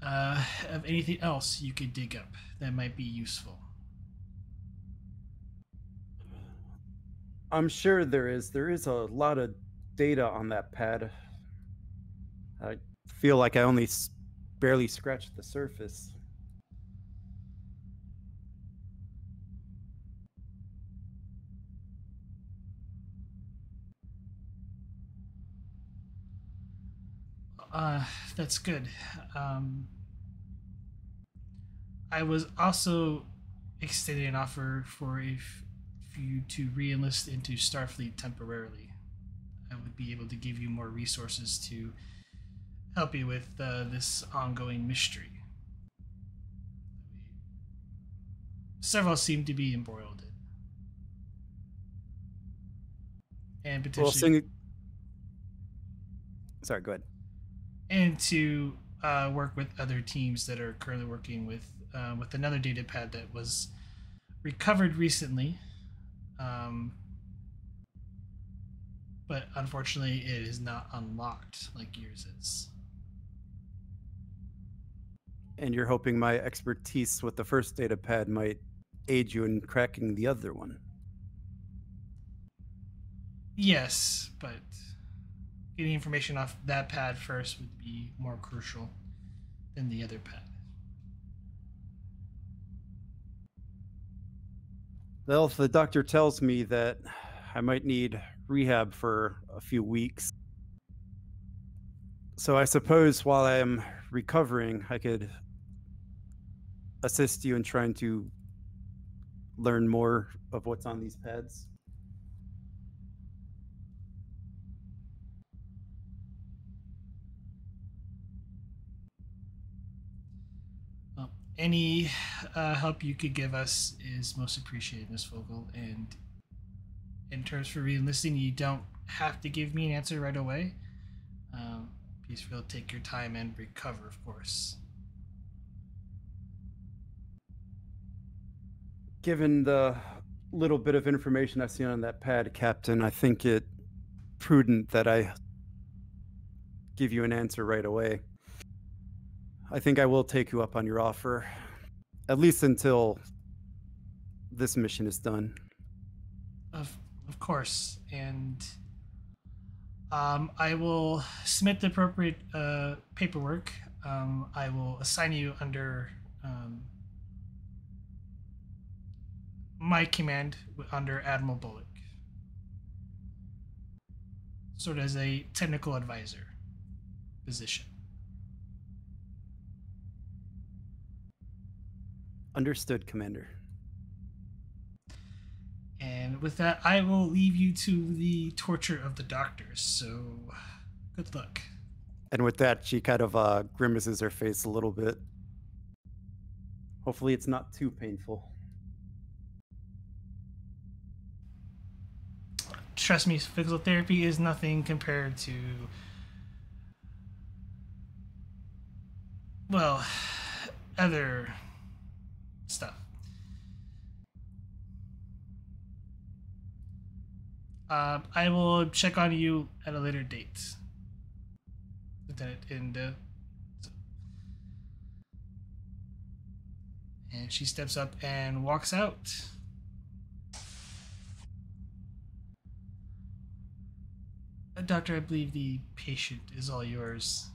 Of anything else you could dig up that might be useful. I'm sure there is. There is a lot of data on that pad. I feel like I only barely scratched the surface. That's good. I was also extending an offer for you to re-enlist into Starfleet temporarily. I would be able to give you more resources to help you with this ongoing mystery. Several seem to be embroiled in. And potentially... Sorry, go ahead. And to work with other teams that are currently working with another data pad that was recovered recently, but unfortunately it is not unlocked like yours is. And you're hoping my expertise with the first data pad might aid you in cracking the other one? Yes, but getting information off that pad first would be more crucial than the other pad. Well, if the doctor tells me that I might need rehab for a few weeks, so I suppose while I am recovering, I could assist you in trying to learn more of what's on these pads. Well, any help you could give us is most appreciated, Ms. Vogel. And in terms for re-enlisting, you don't have to give me an answer right away. Please feel to take your time and recover, of course. Given the little bit of information I've seen on that pad, Captain, I think it prudent that I give you an answer right away. I think I will take you up on your offer, at least until this mission is done. Of course, and I will submit the appropriate paperwork. I will assign you under my command under Admiral Bullock, sort of as a technical advisor position. Understood, Commander. And with that, I will leave you to the torture of the doctors. So, good luck. And with that, she kind of grimaces her face a little bit. Hopefully it's not too painful. Trust me, physical therapy is nothing compared to, well, other stuff. I will check on you at a later date, Lieutenant. And she steps up and walks out. Doctor, I believe the patient is all yours.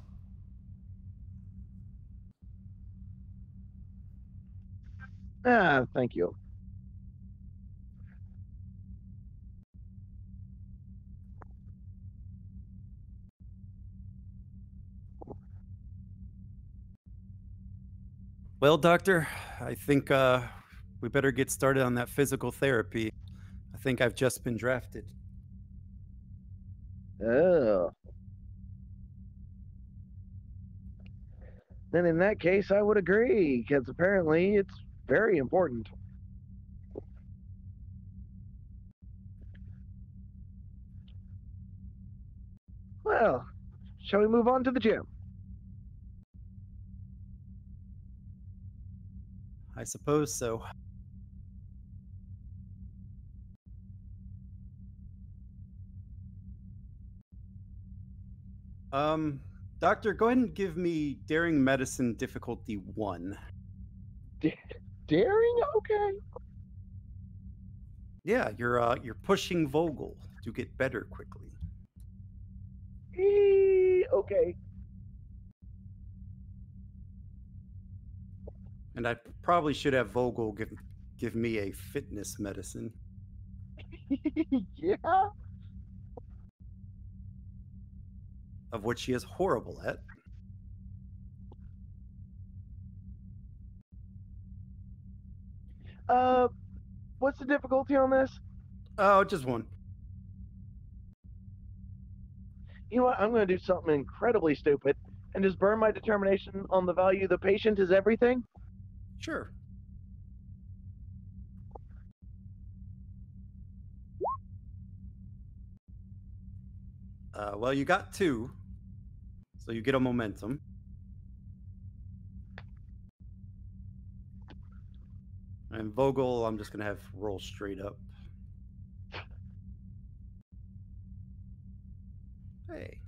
Thank you. Well, Doctor, I think we better get started on that physical therapy. I think I've just been drafted. Oh. Then in that case, I would agree, because apparently it's very important. Well, shall we move on to the gym? I suppose so. Doctor, go ahead and give me Daring Medicine difficulty 1. Daring? Okay. Yeah, you're pushing Vogel to get better quickly. Okay. And I probably should have Vogel give me a fitness medicine. Yeah. Of which she is horrible at. What's the difficulty on this? Oh, just 1. You know what? I'm going to do something incredibly stupid and just burn my determination on the value the patient is everything. Sure. Well, you got 2, so you get a momentum. And Vogel, I'm just going to have roll straight up. Hey.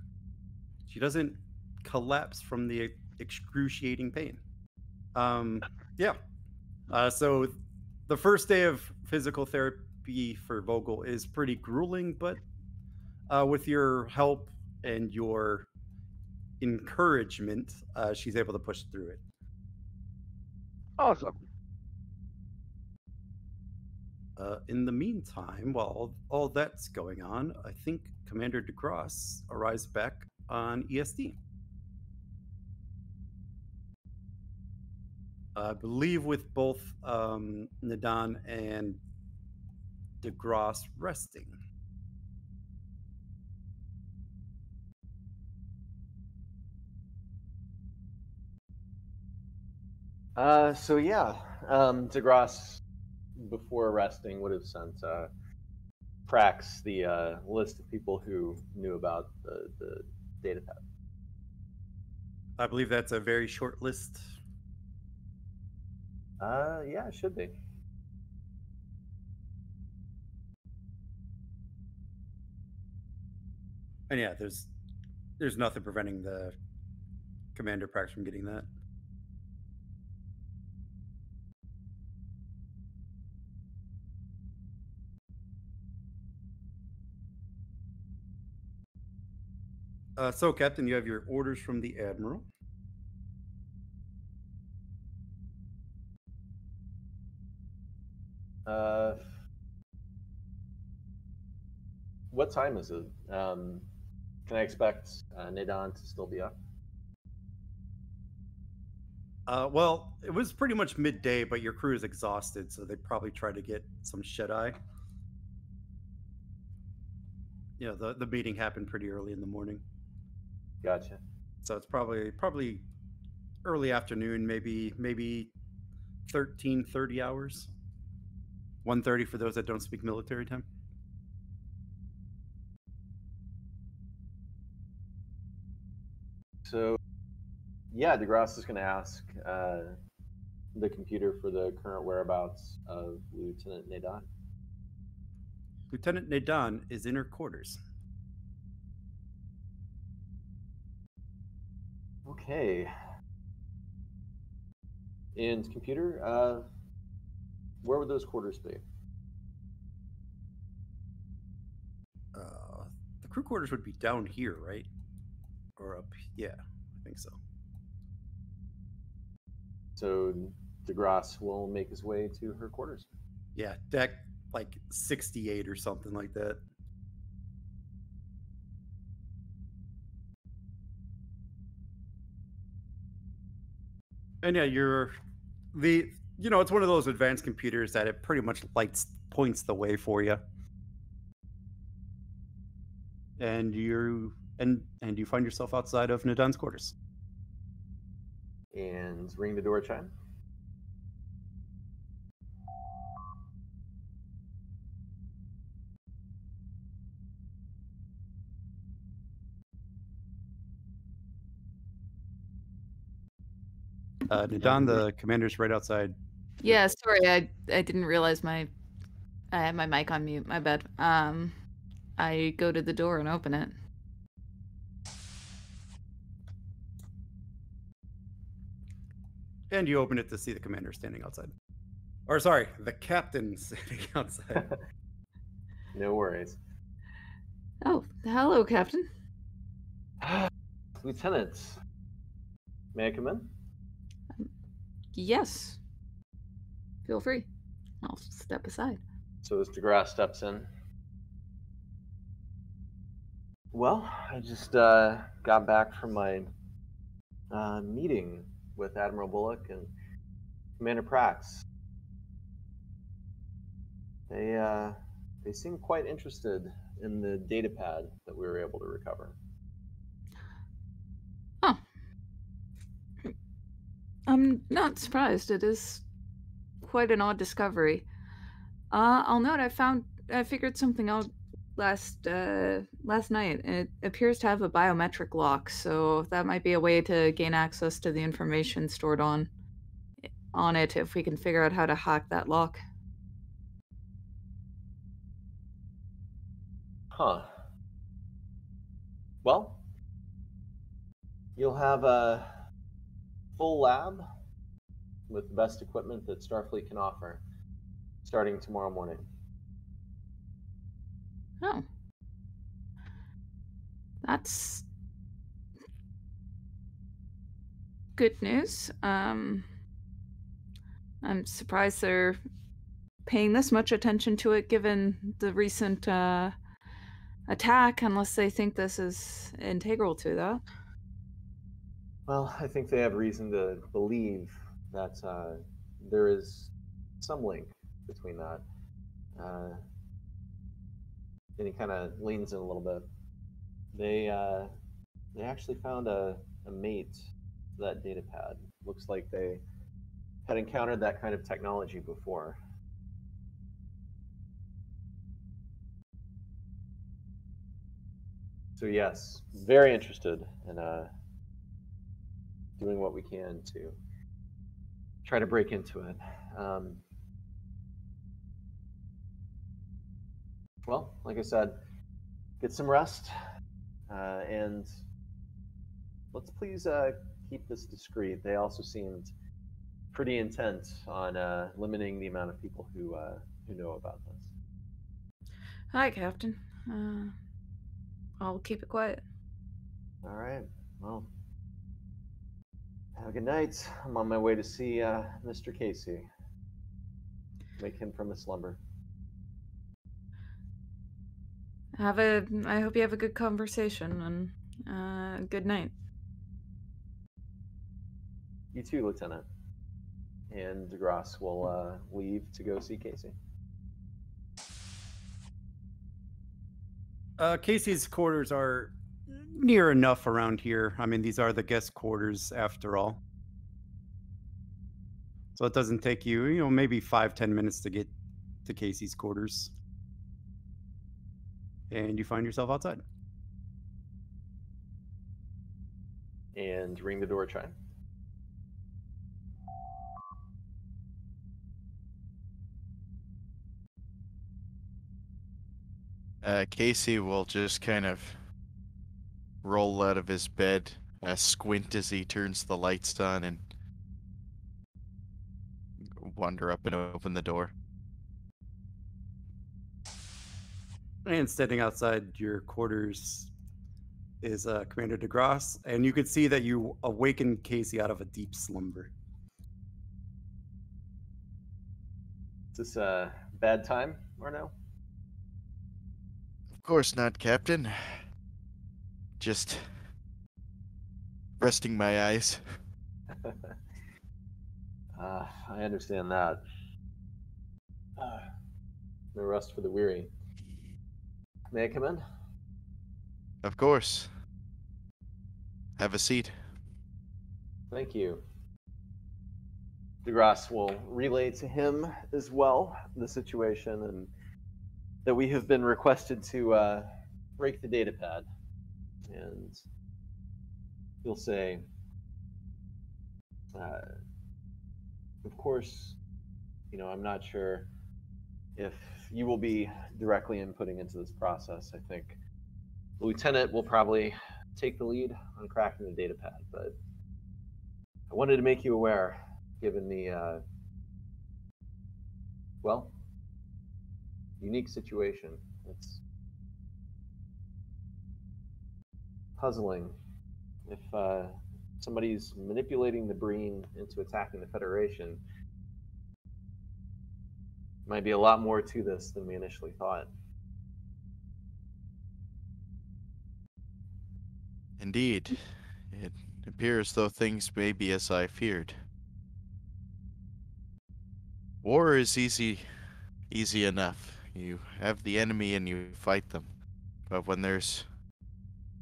She doesn't collapse from the excruciating pain. Yeah. So the first day of physical therapy for Vogel is pretty grueling, but with your help and your encouragement, she's able to push through it. Awesome. In the meantime, while all that's going on, I think Commander DeGrosse arrives back on ESD. I believe with both Nadan and DeGrosse resting. So yeah, DeGrosse, before arresting, would have sent Prax the list of people who knew about the data pad. I believe that's a very short list. Yeah, it should be. And yeah, there's nothing preventing the Commander Prax from getting that. So, Captain, you have your orders from the Admiral. What time is it? Can I expect Nadan to still be up? Well, it was pretty much midday, but your crew is exhausted, so they probably try to get some shut-eye. You know, the meeting happened pretty early in the morning, Gotcha. so it's probably early afternoon, maybe 13:30 hours. 1:30 for those that don't speak military time. So, yeah, DeGrasse is going to ask the computer for the current whereabouts of Lieutenant Nadan. Lieutenant Nadan is in her quarters. Okay. And computer, where would those quarters be? The crew quarters would be down here, right? Or up? Yeah, I think so. So DeGrasse will make his way to her quarters. Yeah, deck like 68 or something like that. And yeah, it's one of those advanced computers that it pretty much points the way for you. And you find yourself outside of Nadan's quarters. And ring the door chime. Nadan, the commander's right outside. Yeah, sorry, I didn't realize I had my mic on mute. My bad. I go to the door and open it. And you open it to see the commander standing outside. Or sorry, the captain standing outside. No worries. Oh, hello, Captain. Lieutenant, may I come in? Yes. Feel free. I'll step aside. So as DeGrasse steps in. Well, I just got back from my meeting with Admiral Bullock and Commander Prax. They seem quite interested in the data pad that we were able to recover. Oh. I'm not surprised. It is quite an odd discovery. I'll note I figured something out last night. It appears to have a biometric lock, so that might be a way to gain access to the information stored on it if we can figure out how to hack that lock. Huh. Well, you'll have a full lab with the best equipment that Starfleet can offer starting tomorrow morning. Oh. That's good news. I'm surprised they're paying this much attention to it given the recent attack, unless they think this is integral to that. Well, I think they have reason to believe that there is some link between that. And he kind of leans in a little bit. They actually found a mate to that data pad. Looks like they had encountered that kind of technology before. So yes, very interested in doing what we can to try to break into it. Well, like I said, get some rest, and let's please keep this discreet. They also seemed pretty intent on limiting the amount of people who know about this. Hi, Captain. I'll keep it quiet. All right. Well, have a good night. I'm on my way to see Mr. Casey. Wake him from his slumber. I hope you have a good conversation and good night. You too, Lieutenant. And DeGrasse will leave to go see Casey. Casey's quarters are near enough around here. I mean, these are the guest quarters after all. So it doesn't take you, maybe 5-10 minutes to get to Casey's quarters. And you find yourself outside. And ring the door chime. Casey will just kind of roll out of his bed, squint as he turns the lights on, and wander up and open the door. And standing outside your quarters is Commander DeGrasse, and you could see that you awaken Casey out of a deep slumber. Is this a bad time or no? Of course not, Captain. Just resting my eyes. I understand that. No rest for the weary. May I come in? Of course. Have a seat. Thank you. DeGrasse will relay to him as well the situation and that we have been requested to break the data pad. And he'll say, of course, I'm not sure if you will be directly inputting into this process. I think the lieutenant will probably take the lead on cracking the data pad, but I wanted to make you aware, given the, unique situation. It's puzzling. If somebody's manipulating the Breen into attacking the Federation, might be a lot more to this than we initially thought. Indeed. It appears though things may be as I feared. War is easy enough. You have the enemy and you fight them. But when there's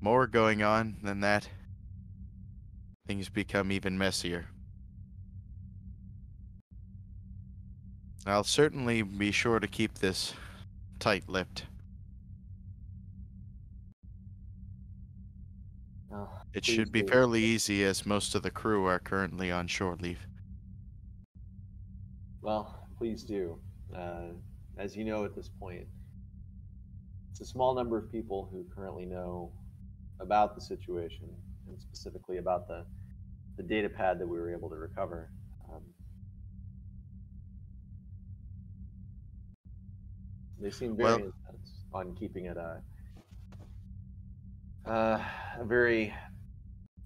more going on than that, things become even messier. I'll certainly be sure to keep this tight-lipped. It Please should be do. fairly easy as most of the crew are currently on shore leave. Well, please do. As you know at this point, it's a small number of people who currently know about the situation, and specifically about the data pad that we were able to recover. They seem very intense on keeping it a very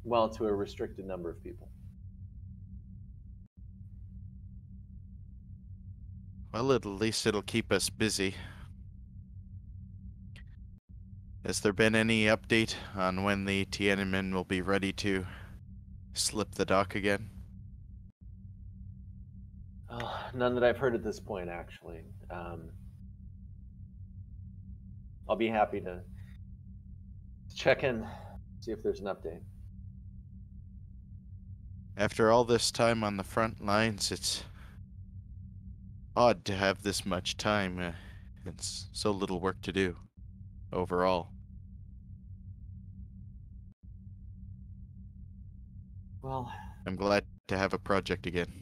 to a restricted number of people. Well, at least it'll keep us busy. Has there been any update on when the Tiananmen will be ready to slip the dock again? None that I've heard at this point, actually. I'll be happy to check in, see if there's an update. After all this time on the front lines, it's odd to have this much time. It's so little work to do, overall. Well, I'm glad to have a project again.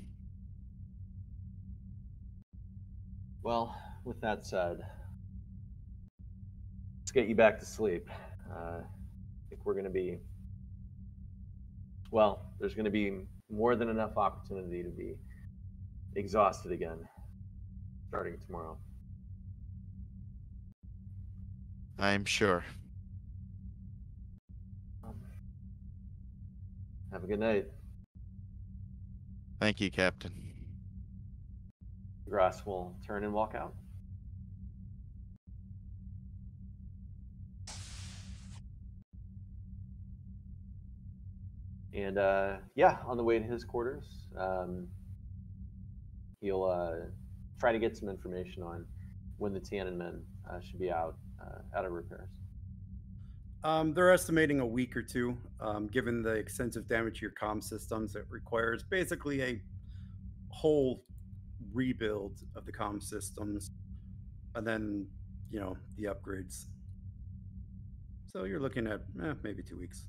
Well, with that said, let's get you back to sleep. I think we're going to be, there's going to be more than enough opportunity to be exhausted again, starting tomorrow. I'm sure. Have a good night. Thank you, Captain. Grass will turn and walk out. And yeah, on the way to his quarters, he'll try to get some information on when the Tiananmen should be out of repairs. They're estimating a week or two, given the extensive damage to your comm systems. It requires basically a whole rebuild of the comm systems, and then the upgrades. So you're looking at maybe 2 weeks.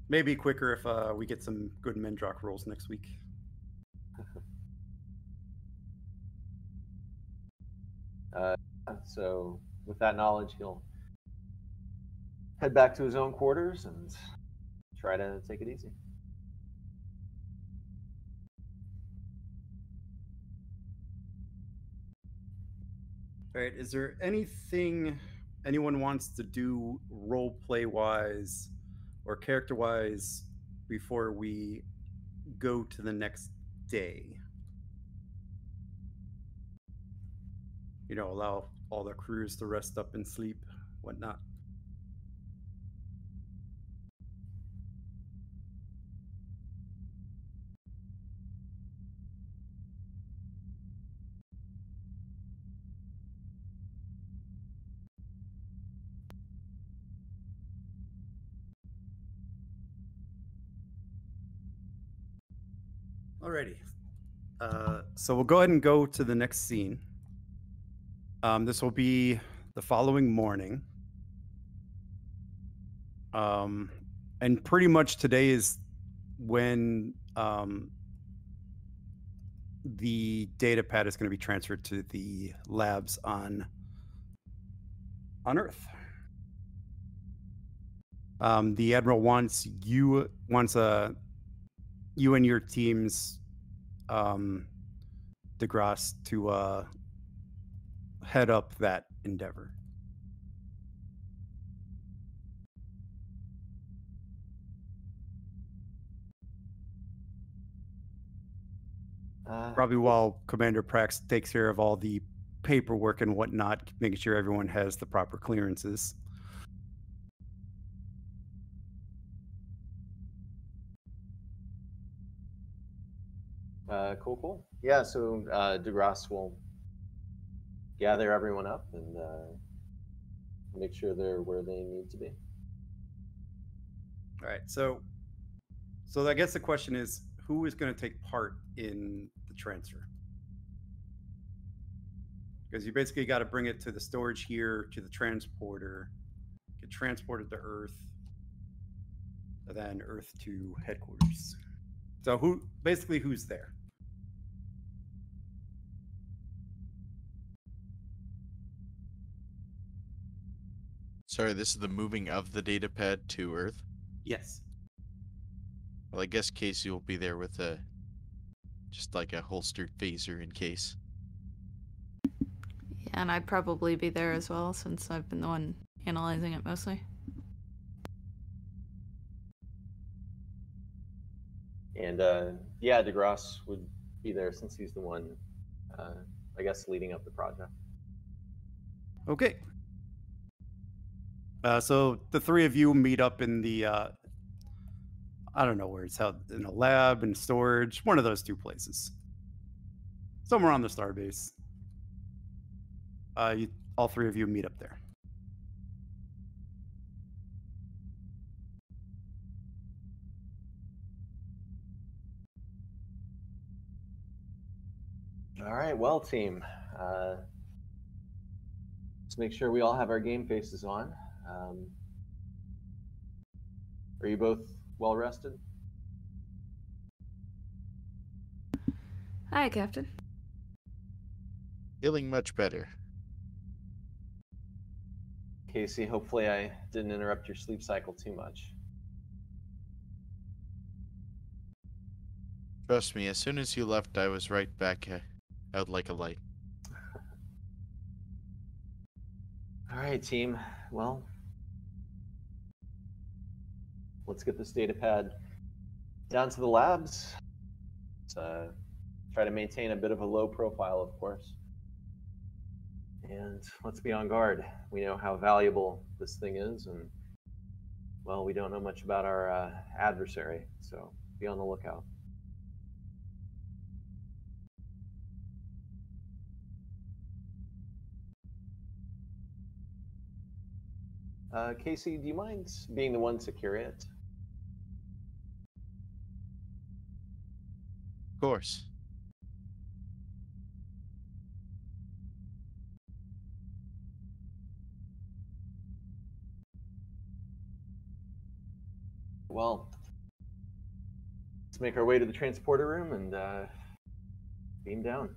Maybe quicker if we get some good Mendrock rolls next week. So with that knowledge, he'll head back to his own quarters and try to take it easy. All right, is there anything anyone wants to do role play wise or character wise before we go to the next day? Allow all the crews to rest up and sleep, whatnot. Alrighty. So we'll go ahead and go to the next scene. This will be the following morning. And pretty much today is when the data pad is going to be transferred to the labs on Earth. The Admiral wants you and your teams, DeGrasse, to head up that endeavor. Probably while Commander Prax takes care of all the paperwork and whatnot, making sure everyone has the proper clearances. Cool. Yeah, so DeGrasse will gather everyone up and make sure they're where they need to be. All right, so I guess the question is, who is going to take part in the transfer? Because you basically got to bring it to the storage here, to the transporter, get transported to Earth, and then Earth to headquarters. So who's there? Sorry, this is the moving of the data pad to Earth? Yes. Well, I guess Casey will be there with just like a holstered phaser in case. Yeah, and I'd probably be there as well, since I've been the one analyzing it mostly. And yeah, DeGrasse would be there since he's the one, I guess, leading up the project. Okay. So the three of you meet up in the, I don't know where it's held, in a lab, in storage, one of those two places. Somewhere on the starbase. All three of you meet up there. All right, well, team, let's make sure we all have our game faces on. Are you both well rested? Hi, Captain. Feeling much better. Casey, hopefully I didn't interrupt your sleep cycle too much. Trust me, as soon as you left, I was right back out like a light. All right, team. Well, let's get this data pad down to the labs. Let's try to maintain a bit of a low profile, of course. And let's be on guard. We know how valuable this thing is, and well, we don't know much about our adversary, so be on the lookout. Casey, do you mind being the one to carry it? Of course. Well, let's make our way to the transporter room and beam down.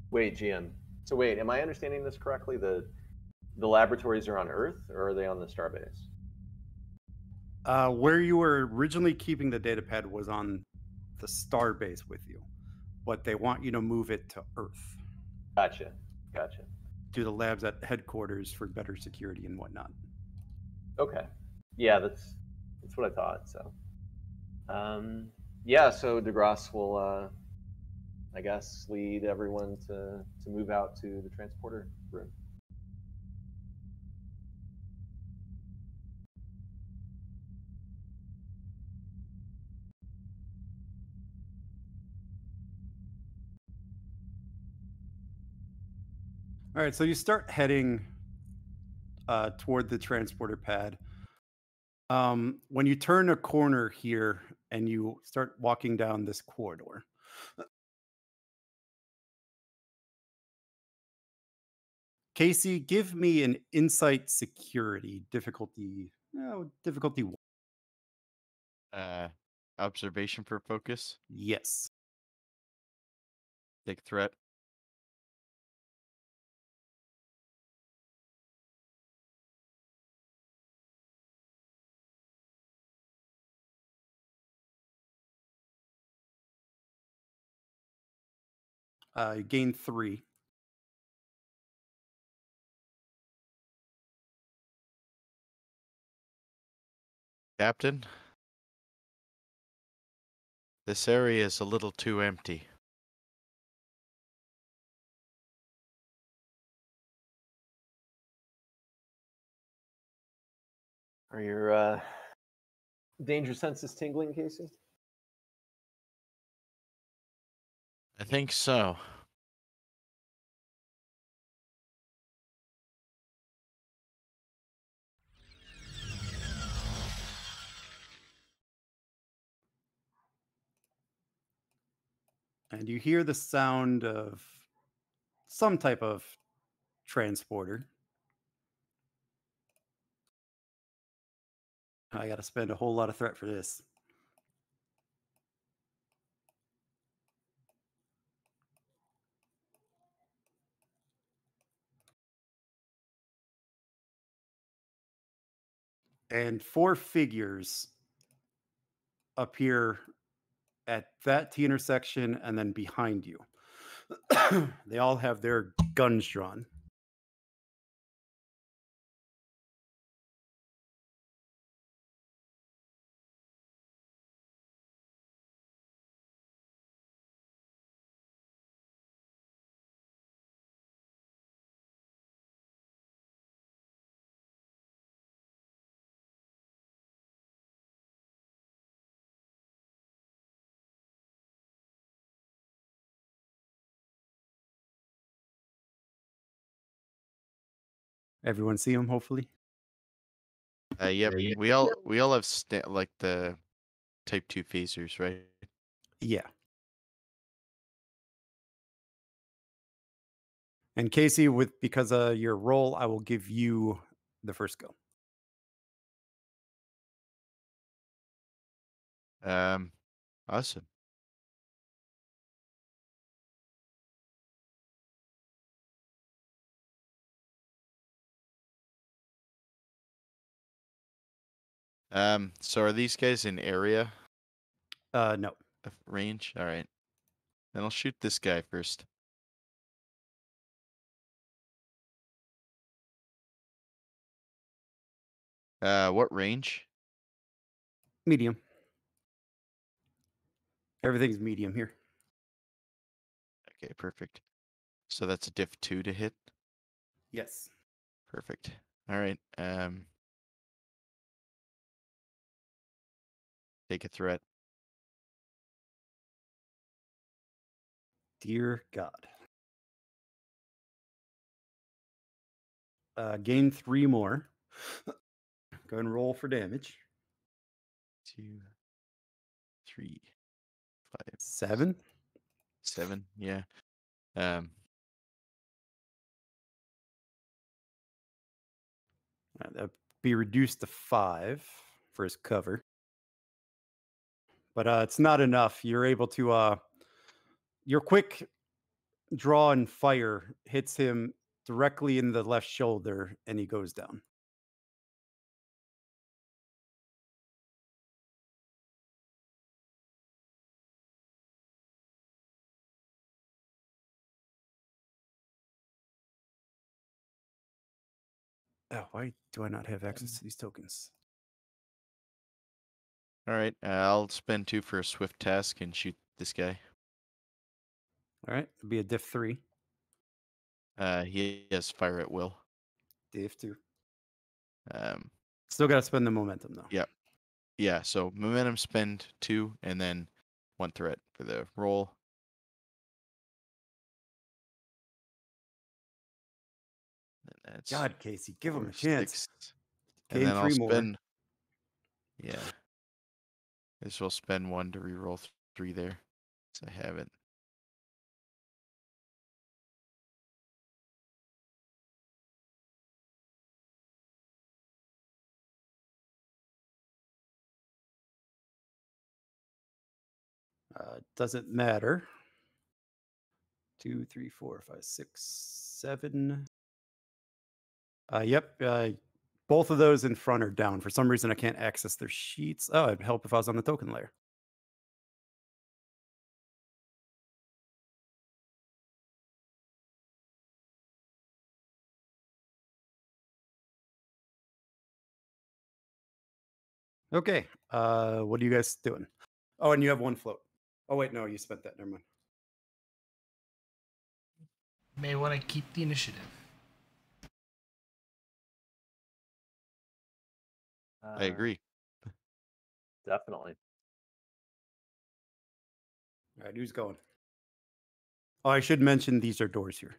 Wait, GM. So wait, am I understanding this correctly? The laboratories are on Earth, or are they on the starbase? Where you were originally keeping the data pad was on the starbase with you, but they want you to move it to Earth Gotcha. to the labs at headquarters for better security and whatnot. Okay. Yeah, that's what I thought. So, yeah. So DeGrasse will, I guess, lead everyone to move out to the transporter room. All right, so you start heading toward the transporter pad. When you turn a corner here and you start walking down this corridor, Casey, give me an insight security difficulty. No, difficulty 1. Observation for focus. Yes. Take threat. You gain 3. Captain, this area is a little too empty. Are your danger senses tingling, Casey? I think so. And you hear the sound of some type of transporter. I got to spend a whole lot of threat for this. And 4 figures appear at that T intersection and then behind you. They all have their guns drawn. Everyone see them, hopefully? Yep. We all have like the Type 2 phasers, right? Yeah. And Casey, because of your role, I will give you the first go. Awesome. So are these guys in area? No. Range. All right. Then I'll shoot this guy first. What range? Medium. Everything's medium here. Okay, perfect. So that's a diff 2 to hit. Yes. Perfect. All right. Take a threat. Dear God. Gain 3 more. Go and roll for damage. 2, 3, 5, 7. 7. Yeah. Um. That'd be reduced to 5 for his cover. But it's not enough. You're able to your quick draw and fire hits him directly in the left shoulder and he goes down. Oh, why do I not have access to these tokens? All right. I'll spend 2 for a swift task and shoot this guy. All right, it'd be a diff 3, He has fire at will. diff 2. Um. Still got to spend the momentum though. Yeah. Yeah. So momentum spend 2 and then 1 threat for the roll. And that's God, Casey, give him 4, a chance. 6. And Gain then 3 I'll more. spend. Yeah. This will spend 1 to reroll 3 there. So I have it. Doesn't matter. 2, 3, 4, 5, 6, 7. Yep. Both of those in front are down. For some reason, I can't access their sheets. Oh, it'd help if I was on the token layer. Okay. What are you guys doing? Oh, and you have 1 float. Oh, wait, no, you spent that. Never mind. May want to keep the initiative. I agree. Definitely. All right, who's going? Oh, I should mention these are doors here.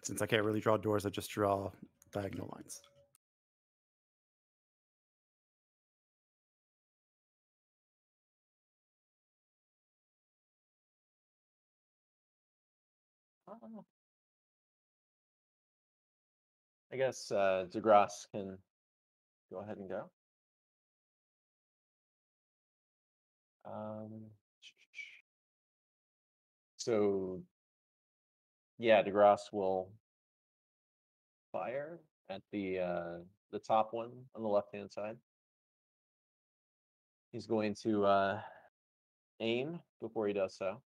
Since I can't really draw doors, I just draw diagonal lines. Oh. I guess DeGrasse can go ahead and go. So, yeah, DeGrasse will fire at the top one on the left-hand side. He's going to aim before he does so.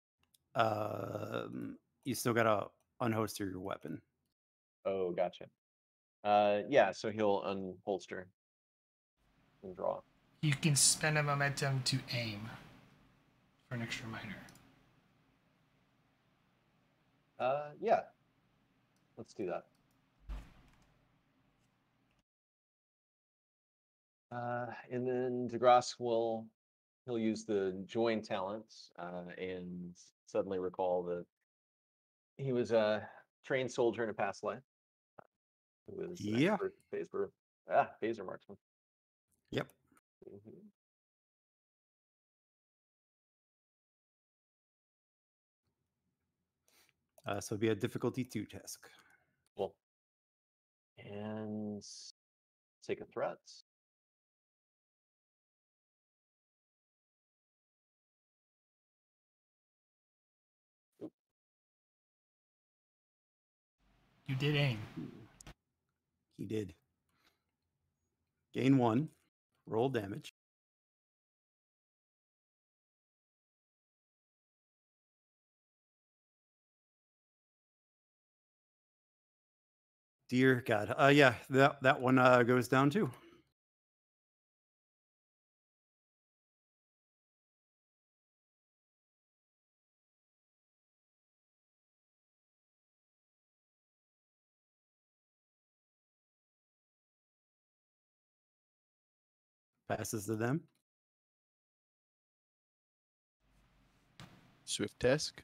You still gotta unholster your weapon. Oh, gotcha. Yeah, so he'll unholster and draw. You can spend a momentum to aim for an extra minor. Yeah. Let's do that. And then DeGrasse he'll use the join talents and suddenly recall that he was a trained soldier in a past life. Who was an Yeah. expert phaser marksman. Yep. Mhm. So it'd be a difficulty 2 task. Cool. And take a threat. You did aim. He did. Gain 1. Roll damage. Dear God. Yeah, that one goes down too. Passes to them. Swift task.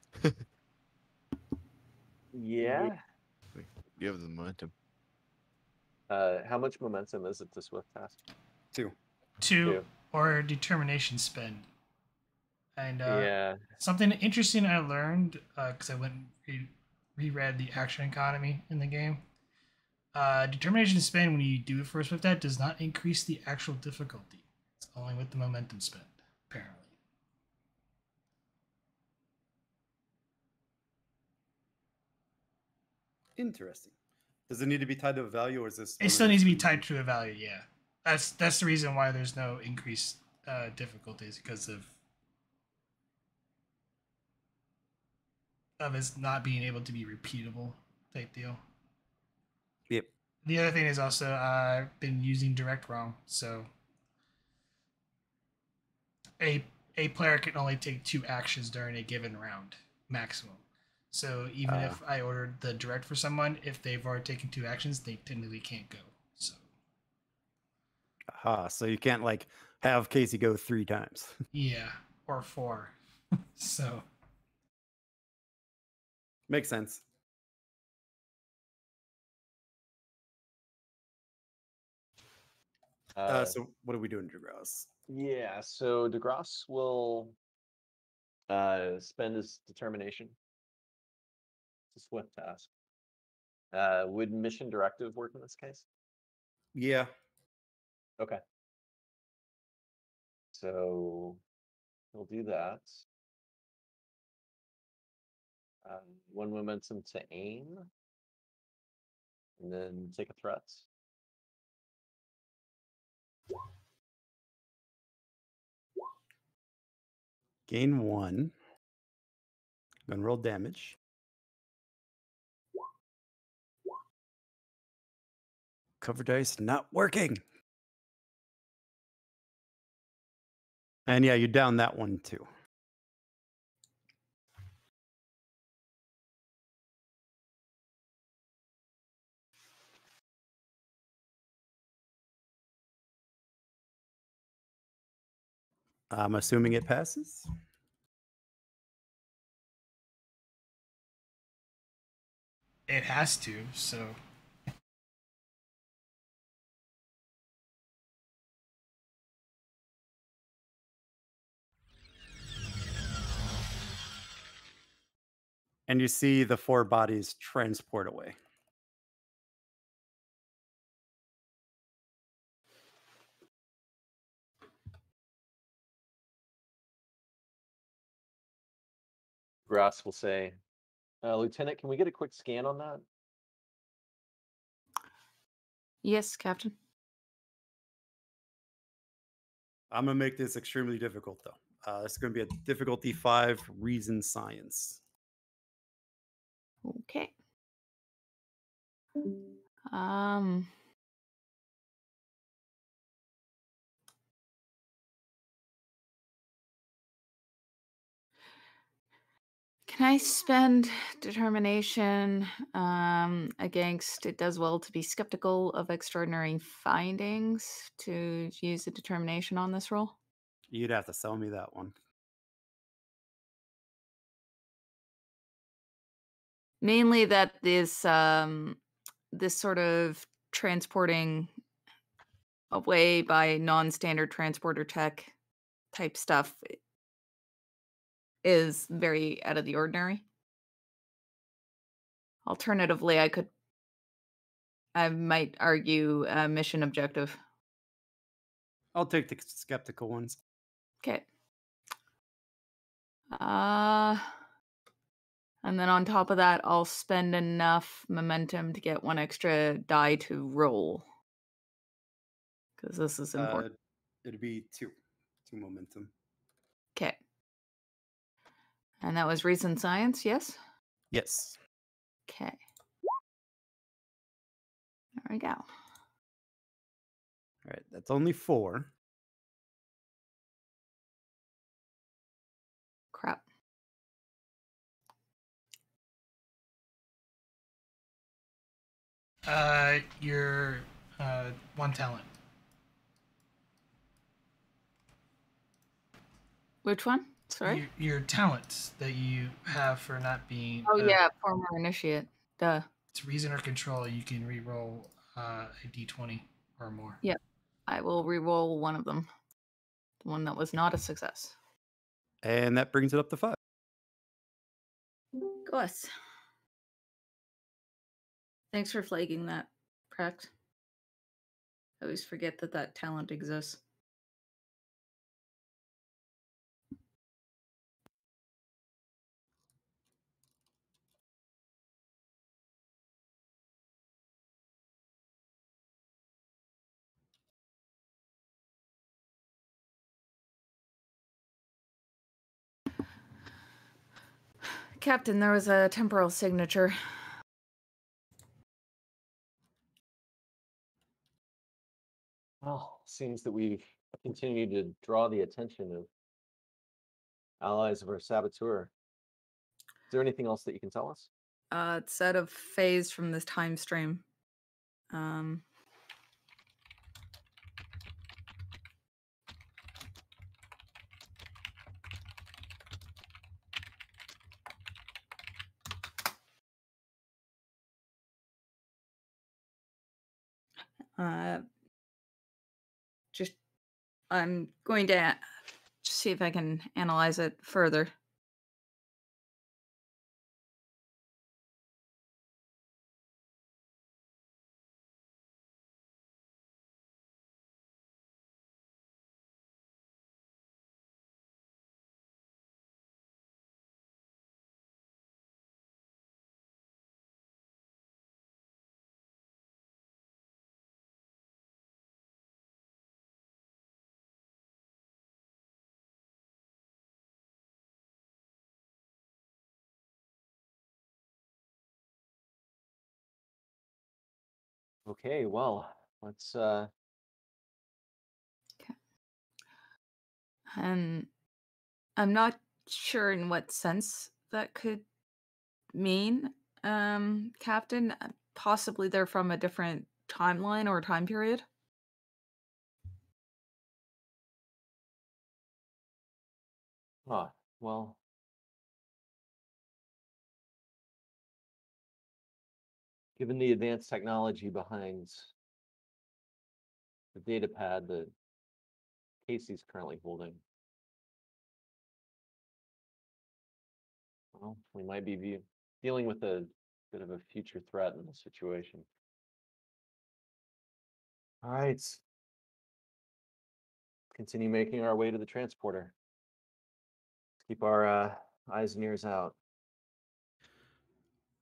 Yeah. You have the momentum. How much momentum is it to Swift task? 2. Two, or determination spend. And Yeah. something interesting I learned, because I went and reread the action economy in the game. Determination spend, when you do it for a Swift Act, does not increase the actual difficulty. It's only with the momentum spend, apparently. Interesting. Does it need to be tied to a value, or is this? It still needs to be tied to a value, yeah. That's the reason why there's no increased difficulties, because of its not being able to be repeatable type deal. Yep. The other thing is also I've been using direct wrong, so a player can only take 2 actions during a given round maximum. So even if I ordered the direct for someone, if they've already taken 2 actions, they technically can't go. So So you can't like have Casey go 3 times. yeah, or 4. So Makes sense. So what are we doing, DeGrasse? Yeah, so DeGrasse will spend his determination to Swift task. Would mission directive work in this case? Yeah. Okay. So he'll do that. 1 momentum to aim, and then take a threat. Gain 1. Then roll damage. Cover dice not working. And yeah, you down that one too. I'm assuming it passes. it has to. So And you see the 4 bodies transport away. DeGrasse will say, Lieutenant, can we get a quick scan on that? Yes, Captain. I'm going to make this extremely difficult, though. This is going to be a difficulty 5 reason science. Okay. Um. Can I spend determination against it does well to be skeptical of extraordinary findings to use the determination on this roll? You'd have to sell me that one. Mainly that this this sort of transporting away by non-standard transporter tech type stuff is very out of the ordinary. Alternatively, I might argue mission objective. I'll take the skeptical ones. Okay. And then on top of that, I'll spend enough momentum to get 1 extra die to roll. Because this is important. It'd be two momentum. Okay. And that was reason science, yes? Yes. Okay. There we go. All right, that's only 4. Crap. Your 1 talent. Which one? Sorry? Your talents that you have for not being. Oh, yeah, former initiate. Duh. It's reason or control. You can re-roll a d20 or more. Yeah. I will re-roll one of them. The one that was not a success. And that brings it up to 5. Gus. Thanks for flagging that, Prex. I always forget that that talent exists. Captain, there was a temporal signature. Well, seems that we've continued to draw the attention of allies of our saboteur. Is there anything else that you can tell us? It said a phase from this time stream. Just, I'm going to see if I can analyze it further. Okay, well, let's And I'm not sure in what sense that could mean, Captain. Possibly they're from a different timeline or time period. well, given the advanced technology behind the data pad that Casey's currently holding, well, we might be dealing with a bit of a future threat in this situation. All right. Continue making our way to the transporter. Keep our eyes and ears out.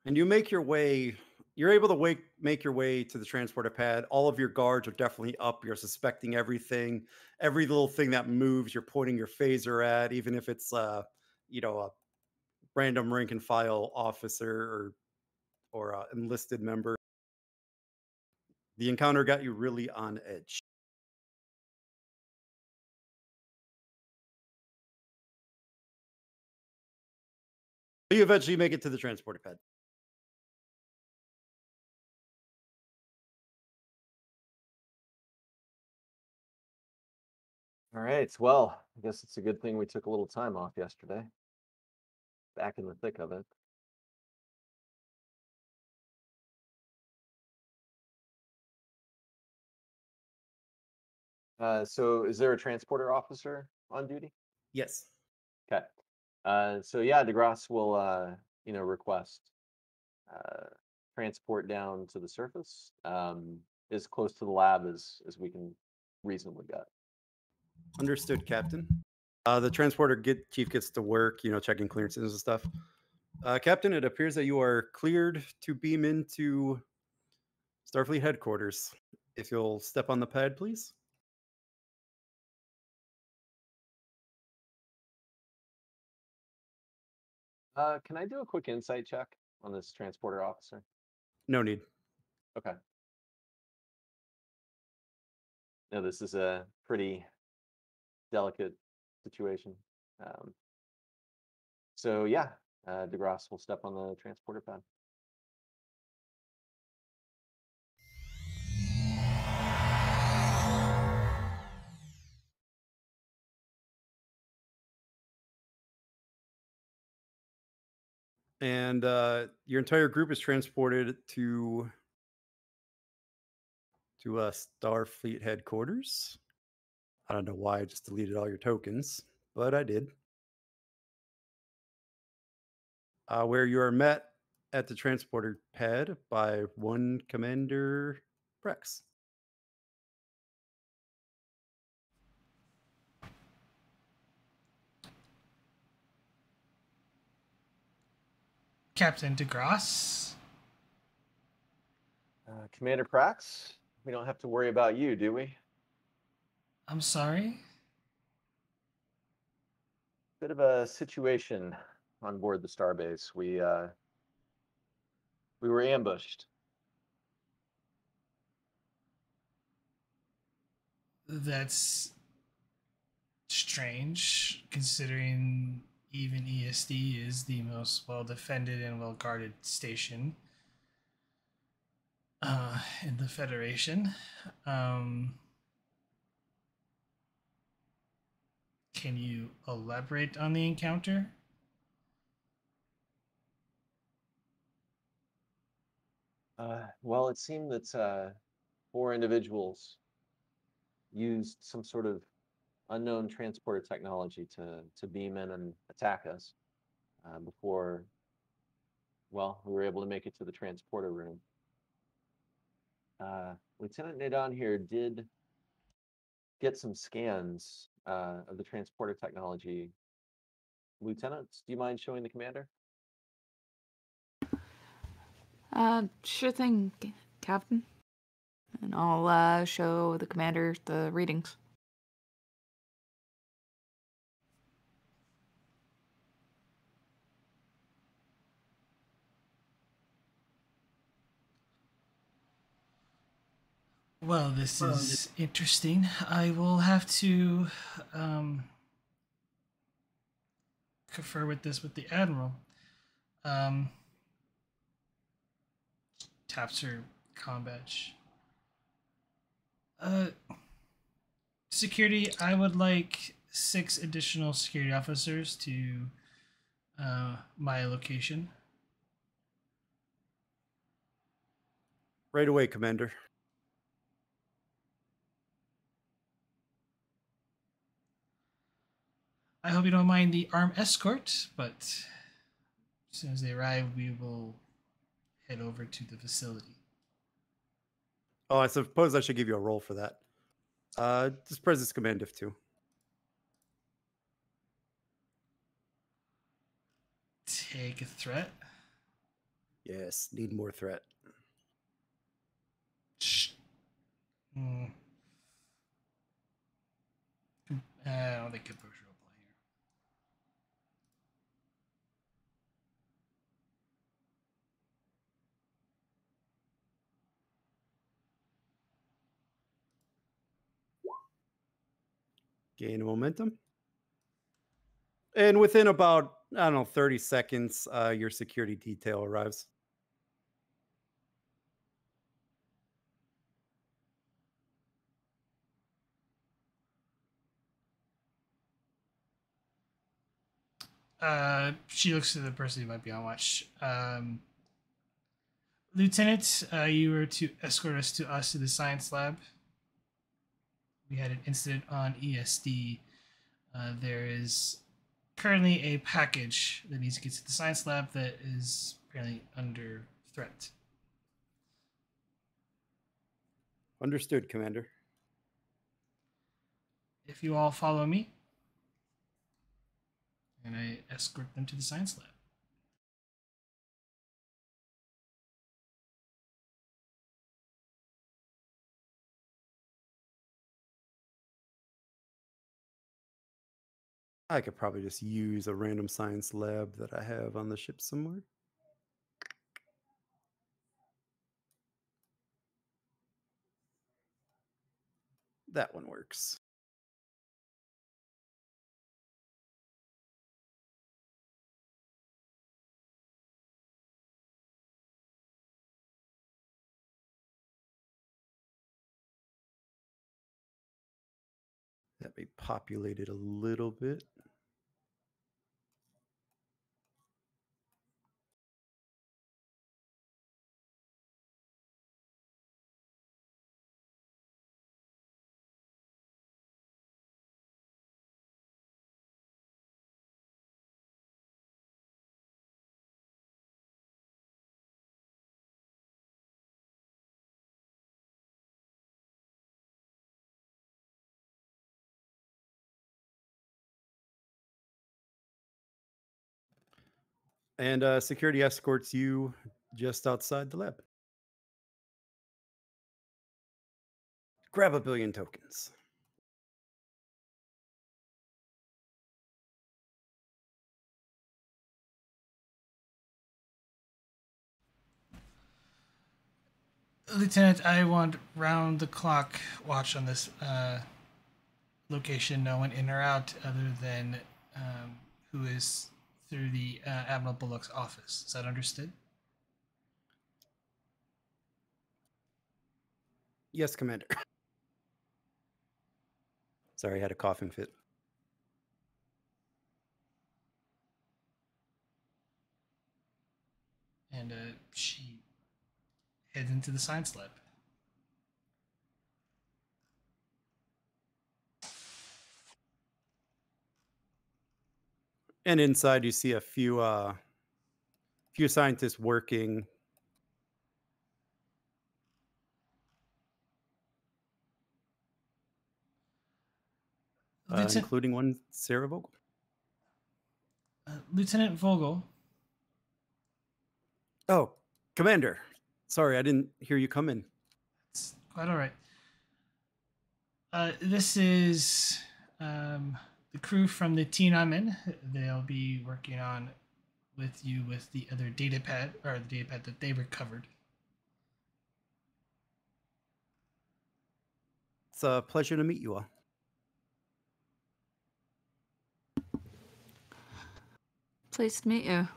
And you make your way, you're able to make your way to the transporter pad. All of your guards are definitely up. You're suspecting everything, every little thing that moves, you're pointing your phaser at, even if it's, a random rank and file officer or enlisted member. The encounter got you really on edge. You eventually make it to the transporter pad. All right. Well, I guess it's a good thing we took a little time off yesterday. Back in the thick of it. So is there a transporter officer on duty? Yes. Okay. So yeah, DeGrasse will request transport down to the surface, as close to the lab as we can reasonably get. Understood, Captain. The transporter chief gets to work, checking clearances and stuff. Captain, it appears that you are cleared to beam into Starfleet headquarters. If you'll step on the pad, please. Can I do a quick insight check on this transporter officer? No need. Okay. No, this is a pretty delicate situation. So yeah, DeGrasse will step on the transporter pad. And your entire group is transported to Starfleet headquarters. I don't know why I just deleted all your tokens, but I did. Where you are met at the transporter pad by one Commander Prex. Captain DeGrasse. Commander Prax, we don't have to worry about you, do we? I'm sorry. Bit of a situation on board the Starbase. We were ambushed. That's strange, considering even ESD is the most well defended and well guarded station in the Federation. Can you elaborate on the encounter? Well, it seemed that 4 individuals used some sort of unknown transporter technology to beam in and attack us before, well, we were able to make it to the transporter room. Lieutenant Nadon here did get some scans of the transporter technology. Lieutenant, do you mind showing the commander? Sure thing, Captain. And I'll show the commander the readings. Well, this is interesting. I will have to confer with this with the Admiral. Taps her comm badge. Security, I would like 6 additional security officers to my location. Right away, Commander. I hope you don't mind the armed escort, but as soon as they arrive, we will head over to the facility. Oh, I suppose I should give you a roll for that. Just press this command if 2. Take a threat. Yes, need more threat. I don't think composure will apply here. Gain momentum. And within about, I don't know, 30 seconds, your security detail arrives. She looks to the person who might be on watch. Lieutenant, you were to escort us to the science lab. We had an incident on ESD. There is currently a package that needs to get to the science lab that is apparently under threat. Understood, Commander. If you all follow me, and I escort them to the science lab. I could probably just use a random science lab that I have on the ship somewhere. That one works. That may populate it a little bit. And security escorts you just outside the lab. Grab 1 billion tokens. Lieutenant, I want round the clock watch on this location. No one in or out other than who is through the Admiral Bullock's office. Is that understood? Yes, Commander. Sorry, I had a coughing fit. And she heads into the science lab. And inside you see a few scientists working. Including one Sarah Vogel. Lieutenant Vogel. Oh, Commander. Sorry, I didn't hear you come in. It's quite all right. This is the crew from the team I'm in. They'll be working on with you with the other data pad, or the data pad that they recovered. It's a pleasure to meet you all. Pleased to meet you.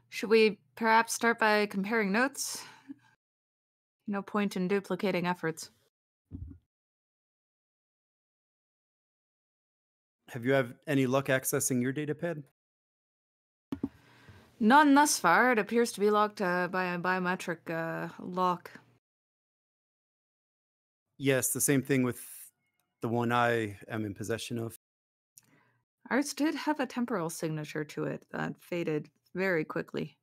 Should we perhaps start by comparing notes? No point in duplicating efforts. Have you had any luck accessing your data pad? None thus far. It appears to be locked by a biometric lock. Yes, the same thing with the one I am in possession of. Ours did have a temporal signature to it that faded very quickly.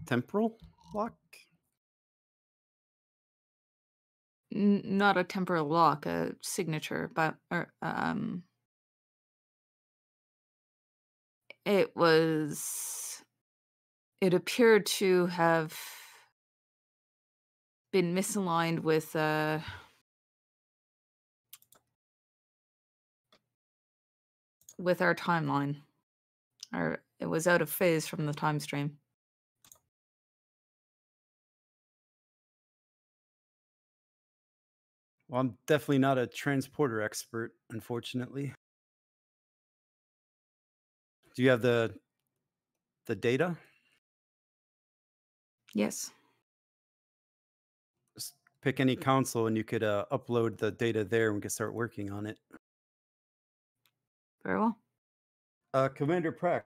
Temporal lock? Not a temporal lock, a signature, but it was. It appeared to have been misaligned with our timeline, or it was out of phase from the time stream. Well, I'm definitely not a transporter expert, unfortunately. Do you have the data? Yes. Just pick any console and you could upload the data there and we could start working on it. Very well. Commander Prax,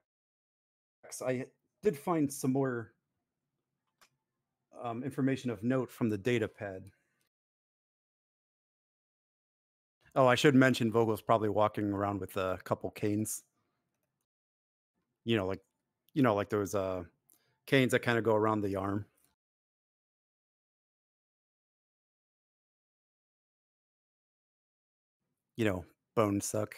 I did find some more information of note from the data pad. Oh, I should mention Vogel's probably walking around with a couple canes. Like those canes that kind of go around the arm. Bone suck.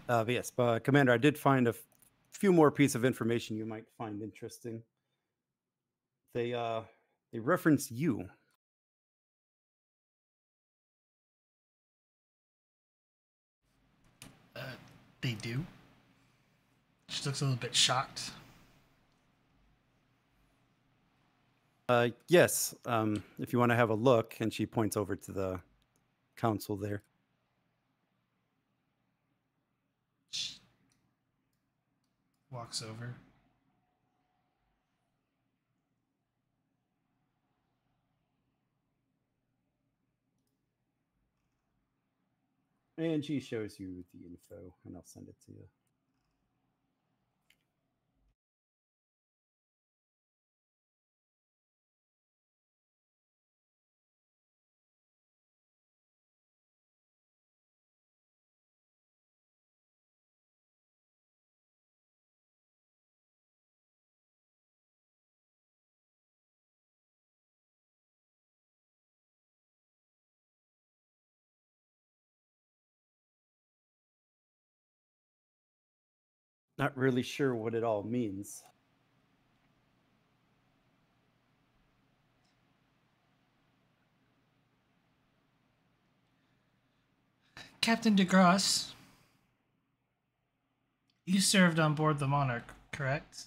But yes, Commander, I did find a few more pieces of information you might find interesting. They reference you. They do. She looks a little bit shocked. Yes, if you want to have a look, and she points over to the council there. She walks over. And she shows you the info, and I'll send it to you. Not really sure what it all means. Captain DeGrasse, you served on board the Monarch, correct?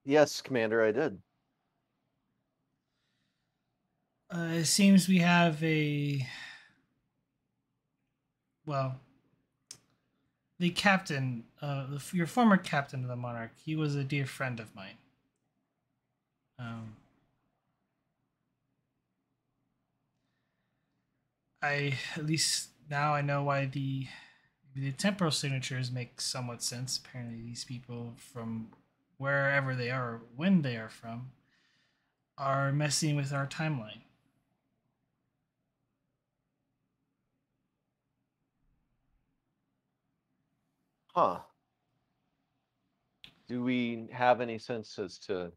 Yes, Commander, I did. It seems we have well, the captain, your former captain of the Monarch, he was a dear friend of mine. At least now I know why the temporal signatures make somewhat sense. Apparently, these people from wherever they are, or when they are from, are messing with our timeline. Huh. Do we have any sense as to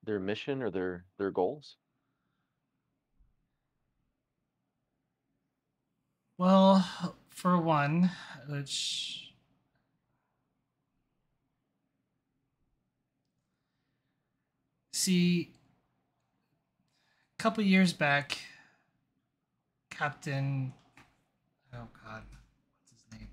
their mission or their goals? Well, for one, let's see. A couple years back, Captain, oh God, what's his name?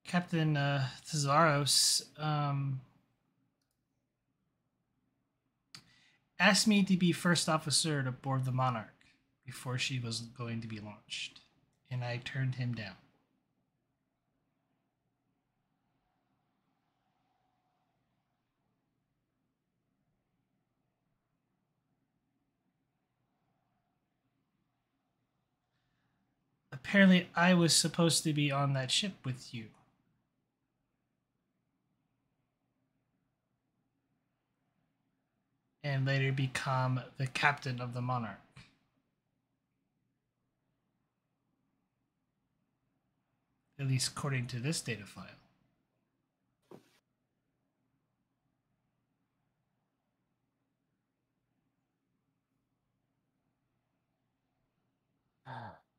Captain Thesaurus asked me to be first officer to board the Monarch before she was going to be launched, and I turned him down. Apparently, I was supposed to be on that ship with you. And later become the captain of the Monarch. At least according to this data file.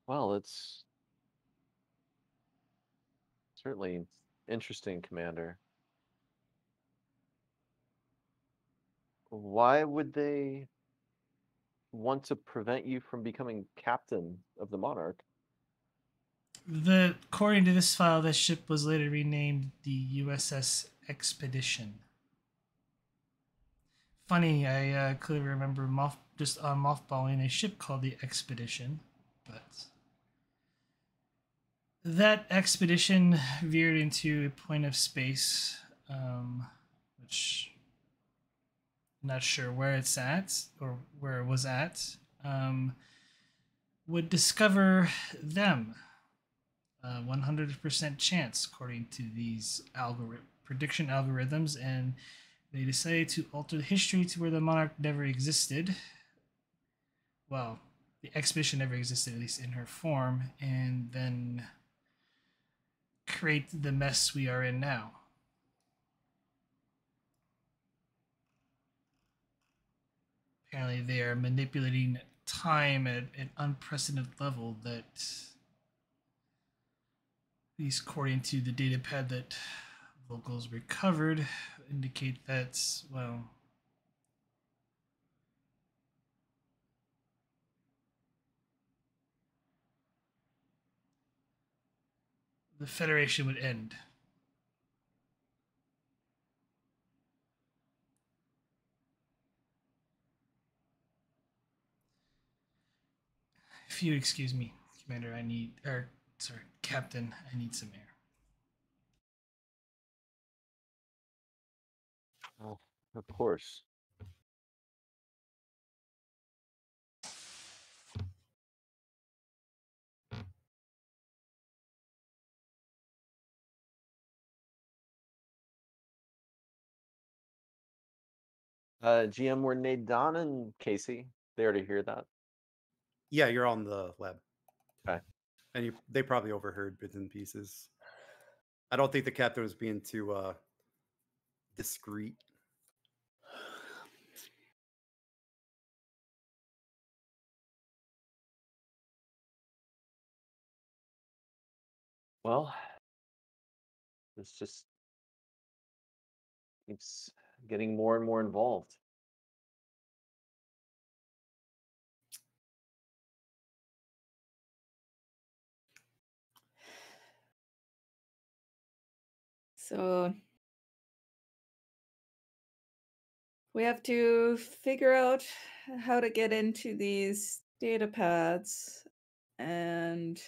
Well, it's certainly interesting, Commander. Why would they want to prevent you from becoming captain of the Monarch? According to this file, that ship was later renamed the USS Expedition. Funny, I clearly remember mothballing a ship called the Expedition, but that expedition veered into a point of space, which I'm not sure where it's at or where it was at, would discover them. 100% chance, according to these prediction algorithms, and they decided to alter the history to where the Monarch never existed. Well, the expedition never existed, at least in her form, and then create the mess we are in now. Apparently, they are manipulating time at an unprecedented level that, at least according to the data pad that Vogel's recovered, indicate that, well, the Federation would end. If you excuse me, Commander, Captain, I need some air. Oh, of course. GM, were Nadon and Casey there to hear that? Yeah, you're on the lab. Okay. And they probably overheard bits and pieces. I don't think the captain was being too discreet. Well, it's just keeps getting more and more involved. So we have to figure out how to get into these data pads and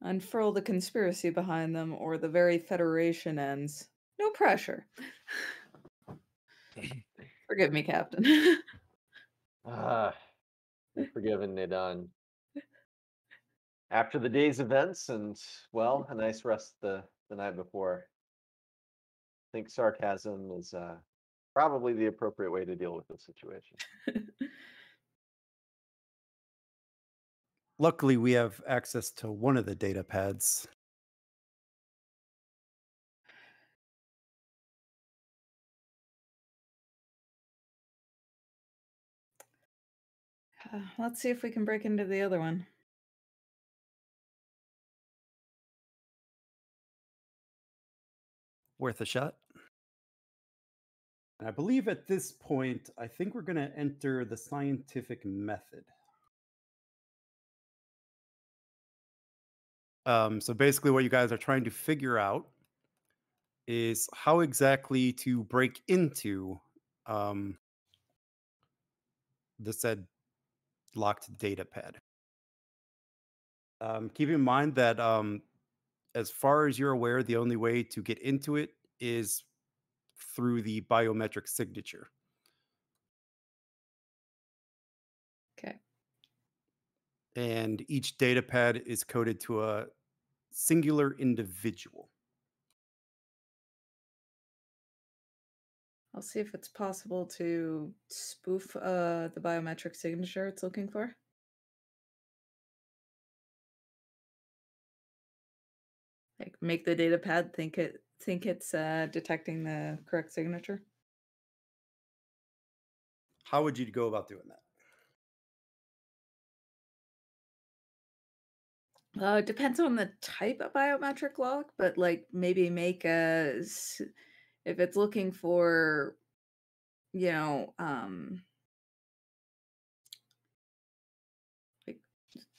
unfurl the conspiracy behind them, or the very Federation ends. No pressure. Forgive me, Captain. Ah, you're forgiven, Nadon. After the day's events and, well, a nice rest the night before, I think sarcasm is probably the appropriate way to deal with this situation. Luckily, we have access to one of the data pads. Let's see if we can break into the other one. Worth a shot. And I believe at this point, I think we're going to enter the scientific method. So basically what you guys are trying to figure out is how exactly to break into the said locked data pad. Keep in mind that as far as you're aware, the only way to get into it is through the biometric signature. Okay. And each data pad is coded to a singular individual. I'll see if it's possible to spoof the biometric signature it's looking for. Like make the data pad think it's detecting the correct signature. How would you go about doing that? It depends on the type of biometric lock, but like maybe make if it's looking for, like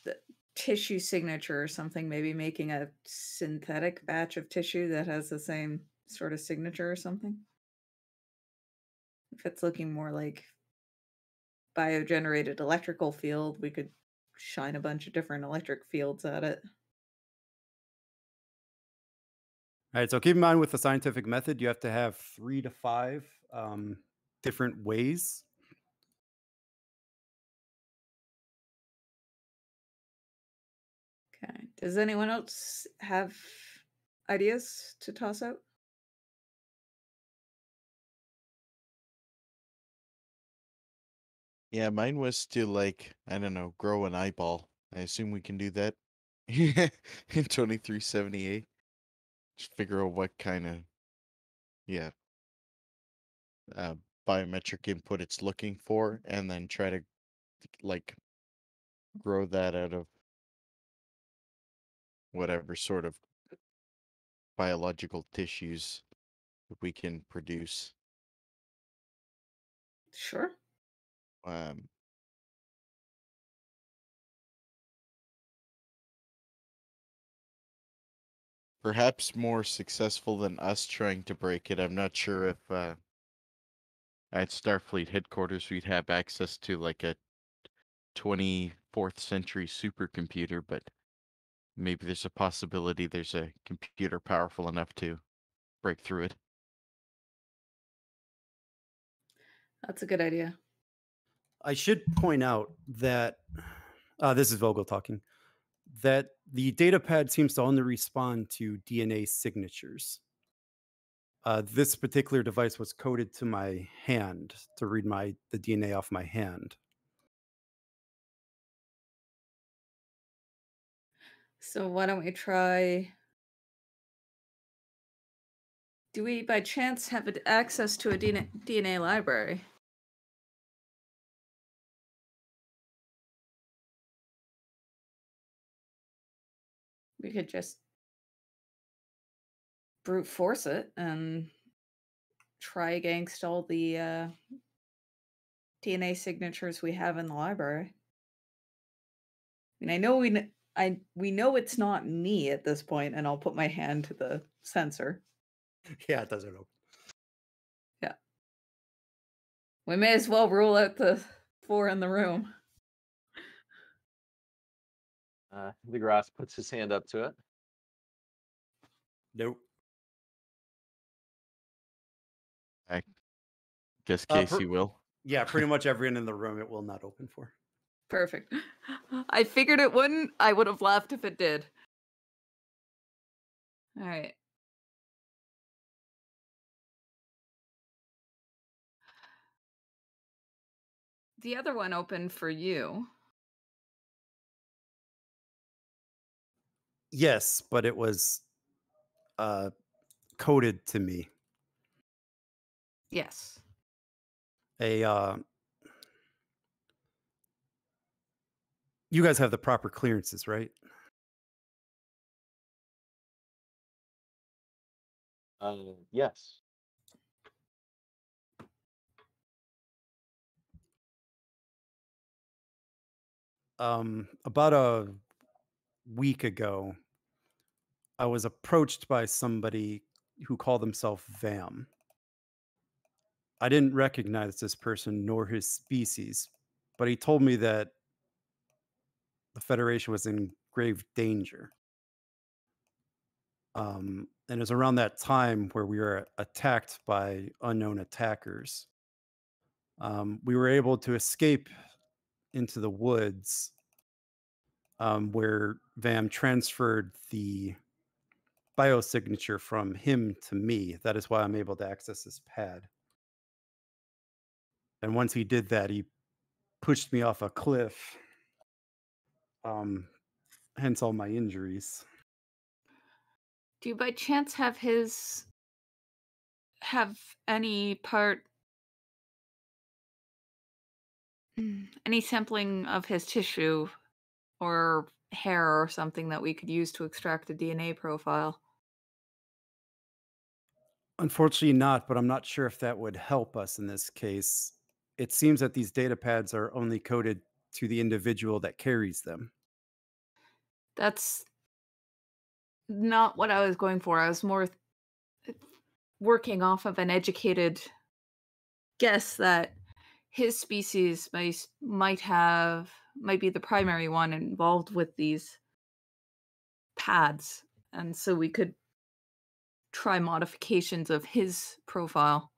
the tissue signature or something, maybe making a synthetic batch of tissue that has the same sort of signature or something. If it's looking more like biogenerated electrical field, we could shine a bunch of different electric fields at it. All right, so keep in mind with the scientific method, you have to have 3 to 5 different ways. Okay. Does anyone else have ideas to toss out? Yeah, mine was to like, I don't know, grow an eyeball. I assume we can do that in 2378. Just figure out what kind of, yeah, uh, biometric input it's looking for, and then try to like grow that out of whatever sort of biological tissues we can produce. Sure. Um, Perhaps more successful than us trying to break it. I'm not sure if at Starfleet headquarters we'd have access to like a 24th century supercomputer, but maybe there's a possibility there's a computer powerful enough to break through it. That's a good idea. I should point out that this is Vogel talking. That the data pad seems to only respond to DNA signatures. This particular device was coded to my hand to read the DNA off my hand. So why don't we try? Do we by chance have access to a DNA library? We could just brute force it and try against all the DNA signatures we have in the library. I mean, I know we know it's not me at this point, and I'll put my hand to the sensor. Yeah, it doesn't open. Yeah. We may as well rule out the 4 in the room. The grass puts his hand up to it. Nope. I guess Uh, Casey will. Yeah, pretty much everyone in the room it will not open for. Perfect. I figured it wouldn't. I would have laughed if it did. All right. The other one opened for you. Yes, but it was coded to me. Yes. You guys have the proper clearances, right? Yes. About a week ago, I was approached by somebody who called himself VAM. I didn't recognize this person nor his species, but he told me that the Federation was in grave danger. And it was around that time where we were attacked by unknown attackers. We were able to escape into the woods where VAM transferred the biosignature from him to me. That is why I'm able to access this pad. And once he did that, he pushed me off a cliff. Hence all my injuries. Do you by chance have any any sampling of his tissue or hair or something that we could use to extract a DNA profile? Unfortunately not, but I'm not sure if that would help us in this case. It seems that these data pads are only coded to the individual that carries them. That's not what I was going for. I was more working off of an educated guess that his species might be the primary one involved with these pads, and so we could try modifications of his profile.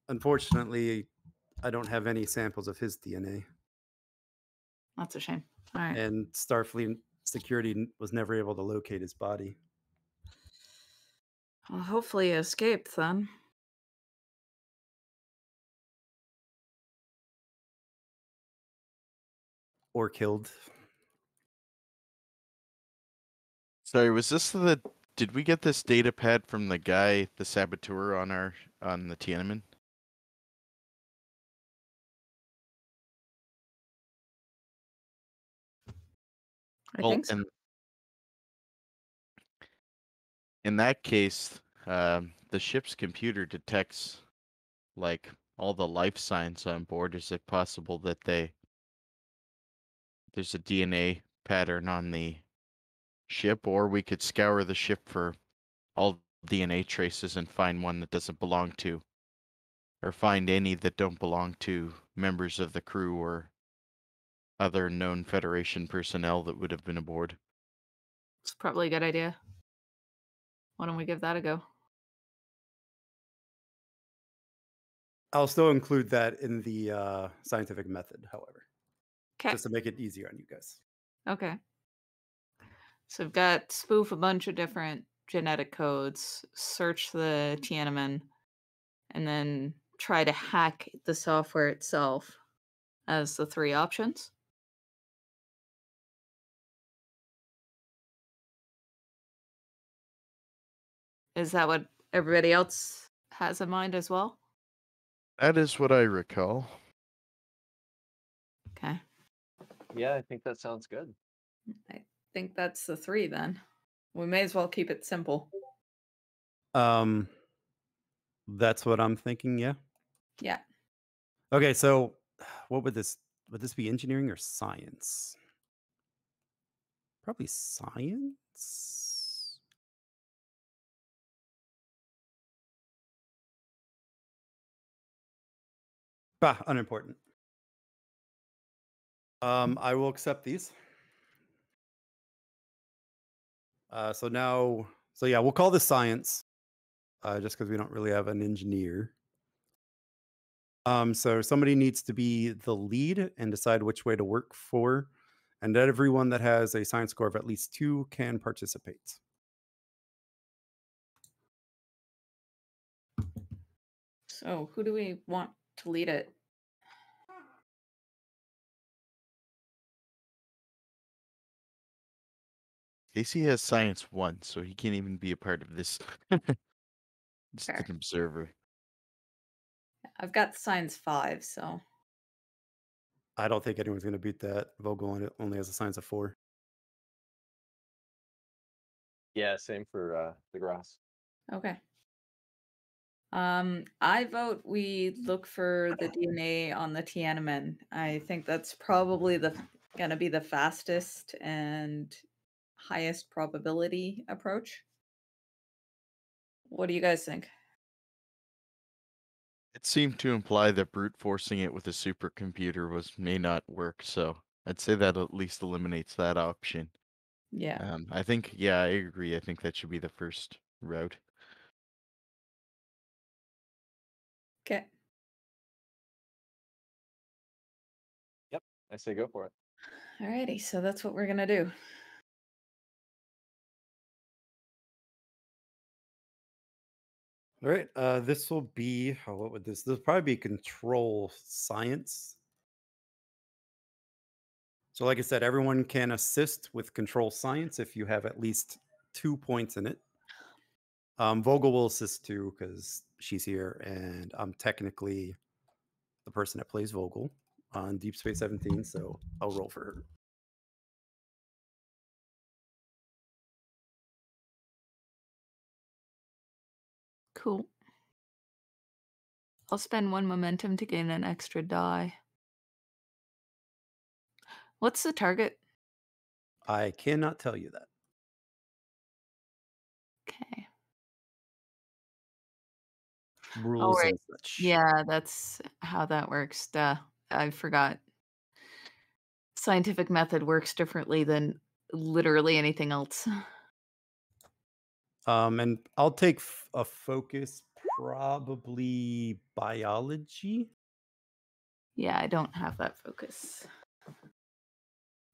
Unfortunately, I don't have any samples of his DNA. That's a shame. All right. And Starfleet security was never able to locate his body. Well, hopefully he escaped then. or killed. Sorry, was this the? Did we get this data pad from the guy, the saboteur on the Tiananmen? I think so. And in that case, the ship's computer detects like all the life signs on board. Is it possible that there's a DNA pattern on the ship, or we could scour the ship for all DNA traces and find one that doesn't belong to, or find any that don't belong to members of the crew or other known Federation personnel that would have been aboard? It's probably a good idea. Why don't we give that a go? I'll still include that in the scientific method, however, Okay. just to make it easier on you guys. Okay. So we've got spoof a bunch of different genetic codes, search the Tiananmen, and then try to hack the software itself as the three options. Is that what everybody else has in mind as well? That is what I recall. Okay. Yeah, I think that sounds good. I think that's the three then. We may as well keep it simple. That's what I'm thinking. Yeah. Yeah. Okay. So, what would this be? Engineering or science? Probably science. Bah, unimportant. I will accept these. So yeah, we'll call this science, just because we don't really have an engineer. So somebody needs to be the lead and decide which way to work for, and everyone that has a science score of at least 2 can participate. So who do we want to lead it? Casey has science 1, so he can't even be a part of this. Just Fair. an observer. I've got science 5, so I don't think anyone's going to beat that. Vogel only has a science of 4. Yeah, same for the Gross. okay. I vote we look for the DNA on the Tiananmen. I think that's probably gonna be the fastest and highest probability approach. What do you guys think? It seemed to imply that brute forcing it with a supercomputer may not work, so I'd say that at least eliminates that option. Yeah. I think, yeah, I agree. I think that should be the first route. Okay. Yep, I say go for it. Alrighty, so that's what we're gonna do. All right. This will be what would this? This will probably be control science. So, like I said, everyone can assist with control science if you have at least 2 points in it. Vogel will assist too because she's here, and I'm technically the person that plays Vogel on Deep Space 17, so I'll roll for her. Cool. I'll spend 1 momentum to gain an extra die. What's the target? I cannot tell you that. Okay. Rules right. and such. Yeah, that's how that works. Duh. I forgot. Scientific method works differently than literally anything else. And I'll take a focus, probably biology. Yeah, I don't have that focus.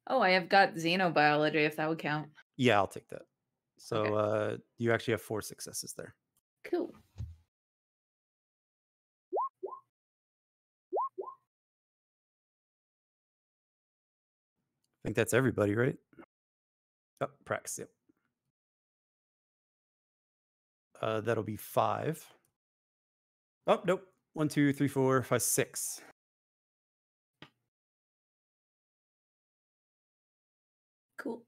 Oh, I have got xenobiology, if that would count. Yeah, I'll take that. So you actually have 4 successes there. Cool. think that's everybody, right? Oh, Prax, yep. That'll be 5. Oh, nope. 1, 2, 3, 4, 5, 6. Cool.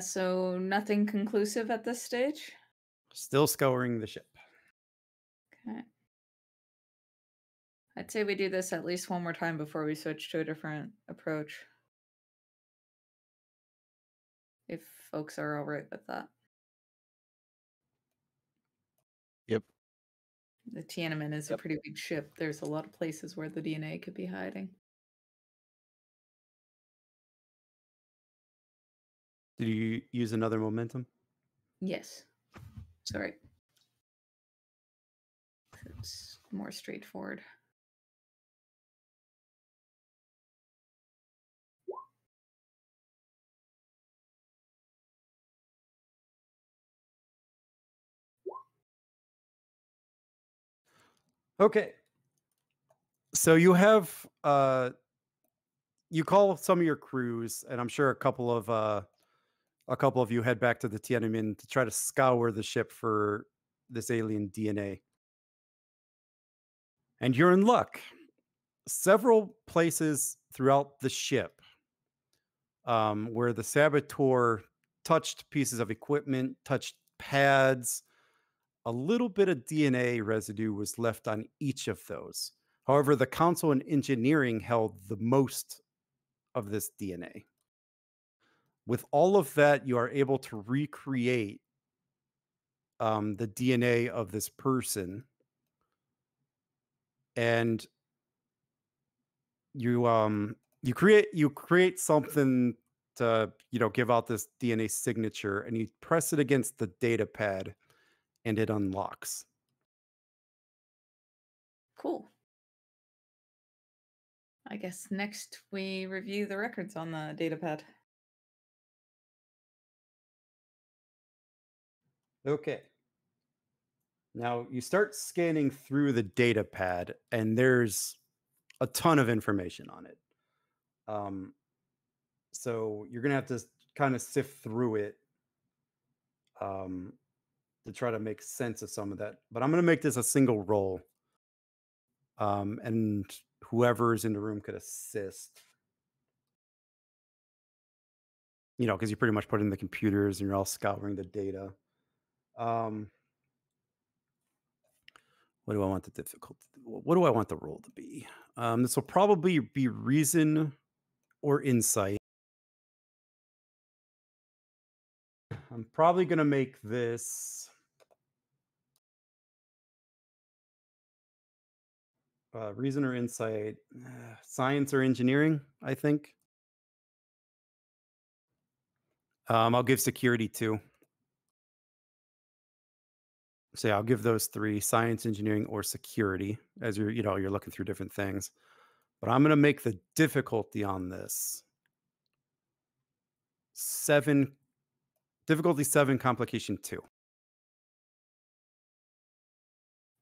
So nothing conclusive at this stage? Still scouring the ship. Okay. I'd say we do this at least one more time before we switch to a different approach. If folks are all right with that. Yep. The Tiananmen is a Yep. pretty big ship. There's a lot of places where the DNA could be hiding. Did you use another momentum? Yes. Sorry. It's more straightforward. Okay. So you have you call some of your crews, and I'm sure a couple of you head back to the Tiananmen to try to scour the ship for this alien DNA. And you're in luck. Several places throughout the ship where the saboteur touched pieces of equipment, touched pads, a little bit of DNA residue was left on each of those. However, the Council in Engineering held the most of this DNA. With all of that, you are able to recreate the DNA of this person, and you create something to give out this DNA signature, and you press it against the data pad, and it unlocks. Cool. I guess next we review the records on the datapad. Okay. Now you start scanning through the data pad, and there's a ton of information on it. So you're gonna have to kind of sift through it to try to make sense of some of that. But I'm gonna make this a single roll, and whoever's in the room could assist. Because you pretty much put in the computers and you're all scouring the data. What do I want the difficulty? What do I want the roll to be? This will probably be reason or insight. I'm probably going to make this reason or insight, science or engineering, I think. I'll give security too. So yeah, I'll give those 3: science, engineering, or security, as you're looking through different things. But I'm going to make the difficulty on this 7, difficulty 7, complication 2.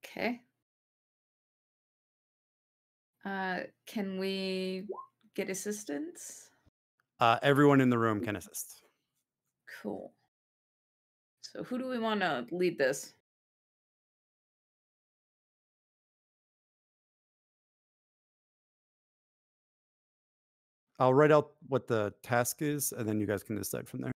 Okay. Can we get assistance? Everyone in the room can assist. Cool. So who do we want to lead this? I'll write out what the task is, and then you guys can decide from there.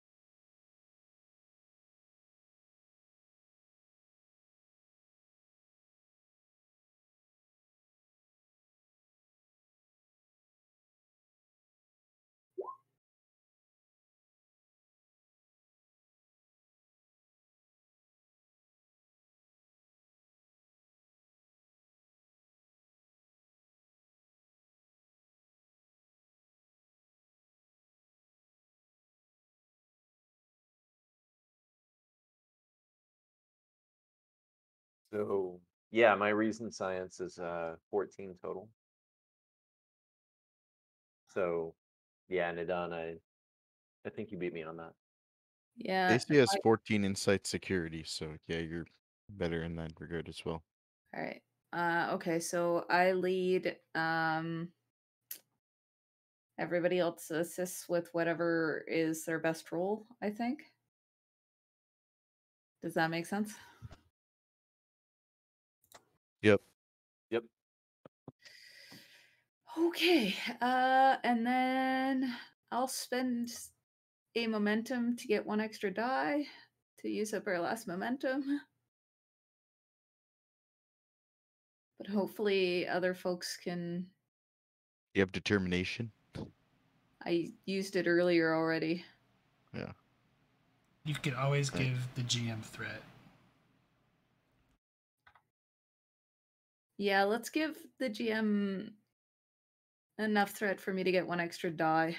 So yeah, my reason science is 14 total. So yeah, Nadine, I think you beat me on that. Yeah. AC has 14 insight security, so yeah, you're better in that regard as well. All right. Okay, so I lead. Everybody else assists with whatever is their best role, I think. Does that make sense? Yep. Yep. Okay. And then I'll spend a momentum to get one extra die to use up our last momentum. But hopefully other folks can. You have determination. I used it earlier already. Yeah. You could always Right. give the GM threat. Yeah, let's give the GM enough threat for me to get one extra die.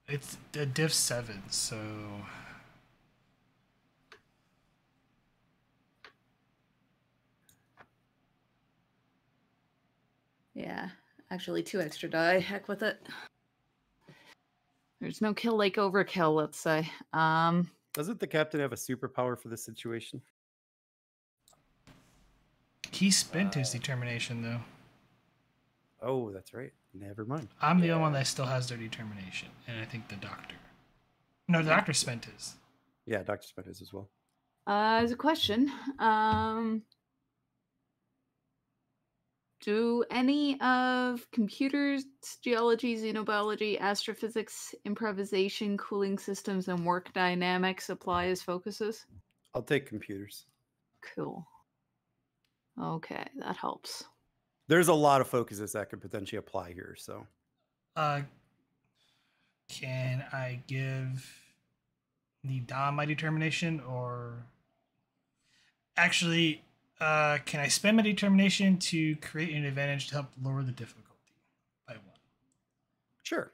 It's a diff 7, so Yeah, actually 2 extra die. Heck with it. There's no kill like overkill, let's say. Doesn't the captain have a superpower for this situation? he spent his determination though. Oh, that's right. Never mind. I'm the only one Yeah. that still has their determination, and I think the doctor. No, the doctor spent his. Yeah, Dr. Spent is as well. As a question, do any of computers, geology, xenobiology, astrophysics, improvisation, cooling systems, and work dynamics apply as focuses? I'll take computers. Cool. Okay, that helps. There's a lot of focuses that could potentially apply here, so Can I give the Dom my determination, or actually, can I spend my determination to create an advantage to help lower the difficulty by 1? sure.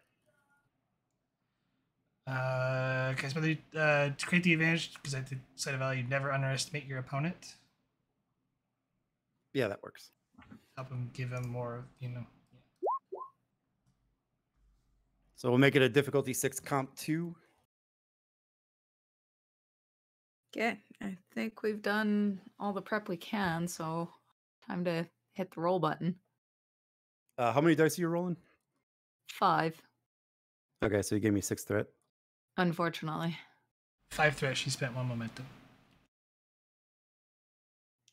Can I spend to create the advantage because I set a value? Never underestimate your opponent. Yeah, that works. Help him, give him more. So we'll make it a difficulty 6 comp 2. Okay, I think we've done all the prep we can, so time to hit the roll button. How many dice are you rolling? 5, Okay, so you gave me 6 threat. unfortunately. 5 threat. She spent 1 momentum.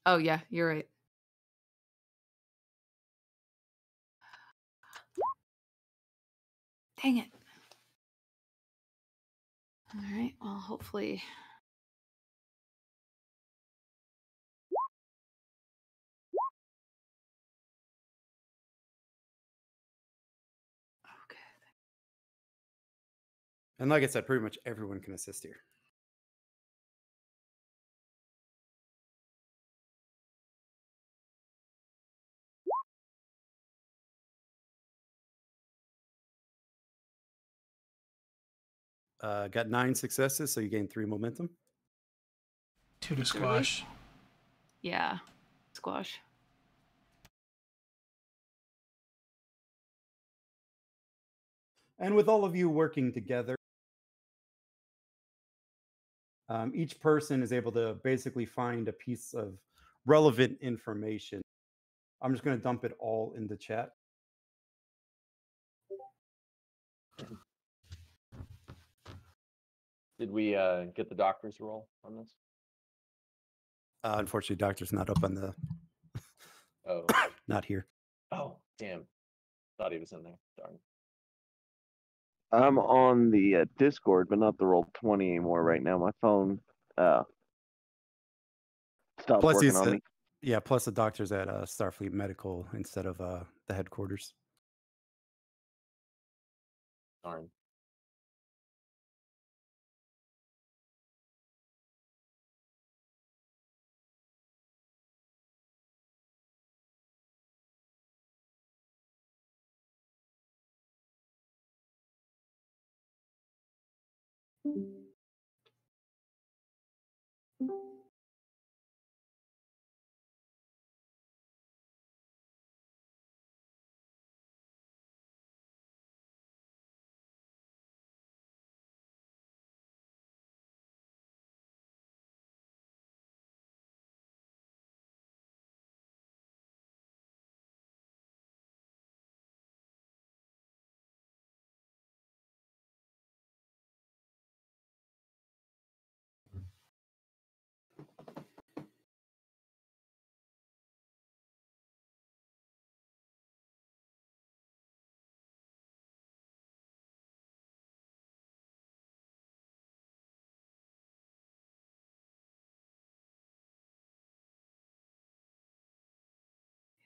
Oh yeah, you're right. Dang it. All right, well, hopefully. Okay. And like I said, pretty much everyone can assist here. Got 9 successes, so you gain 3 momentum. 2 to Really? squash. Yeah, squash. And with all of you working together, each person is able to basically find a piece of relevant information. I'm just going to dump it all in the chat. Did we get the doctor's roll on this? Unfortunately, Doctor's not up on the, Oh. not here. Oh, damn. Thought he was in there. Darn. I'm on the Discord, but not the Roll20 anymore right now. My phone stopped Plus, working he's on me. yeah. Plus, the doctor's at Starfleet Medical instead of the headquarters. Darn.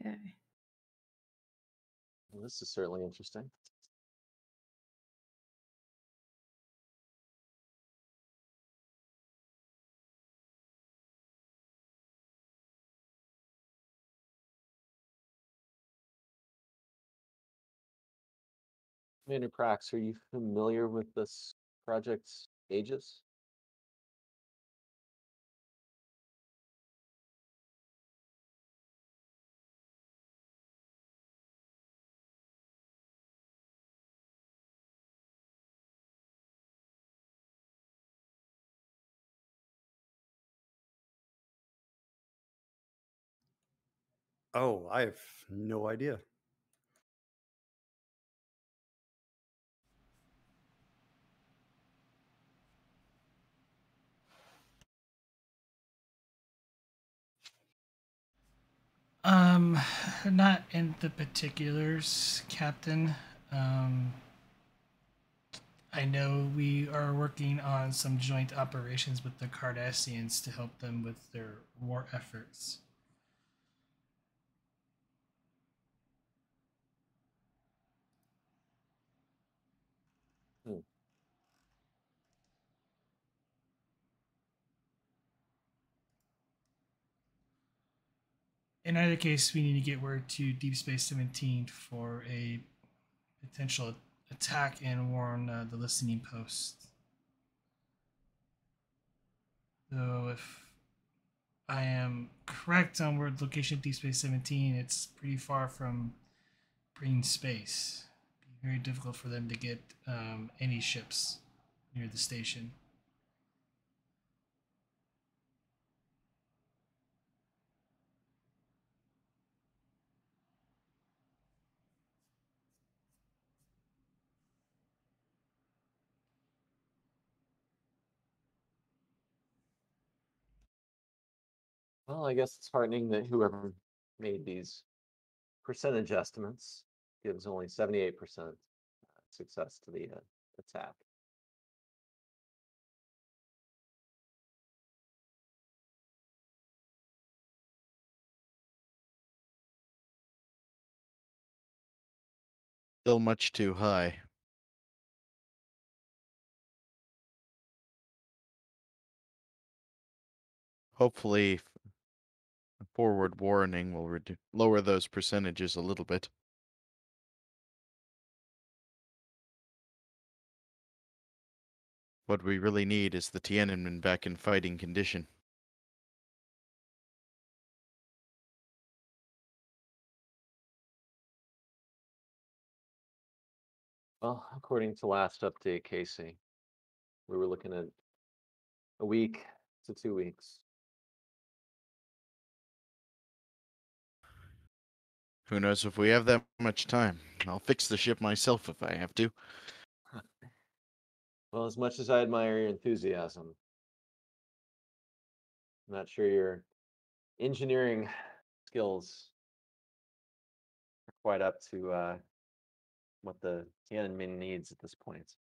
Okay. Well, this is certainly interesting. Commander Prax, are you familiar with this project's ages? Oh, I have no idea. Um, not in the particulars, Captain. I know we are working on some joint operations with the Cardassians to help them with their war efforts. Hmm. In either case, we need to get word to Deep Space 17 for a potential attack and warn the listening post. So if I am correct on where the location of Deep Space 17, it's pretty far from green space. It'd be very difficult for them to get any ships near the station. Well, I guess it's heartening that whoever made these percentage estimates gives only 78% success to the attack. Still much too high. Hopefully, a forward warning will lower those percentages a little bit. What we really need is the Tiananmen back in fighting condition. Well, according to last update, Casey, we were looking at a week to 2 weeks. Who knows if we have that much time? I'll fix the ship myself if I have to. Well, as much as I admire your enthusiasm, I'm not sure your engineering skills are quite up to what the Tiananmen needs at this point.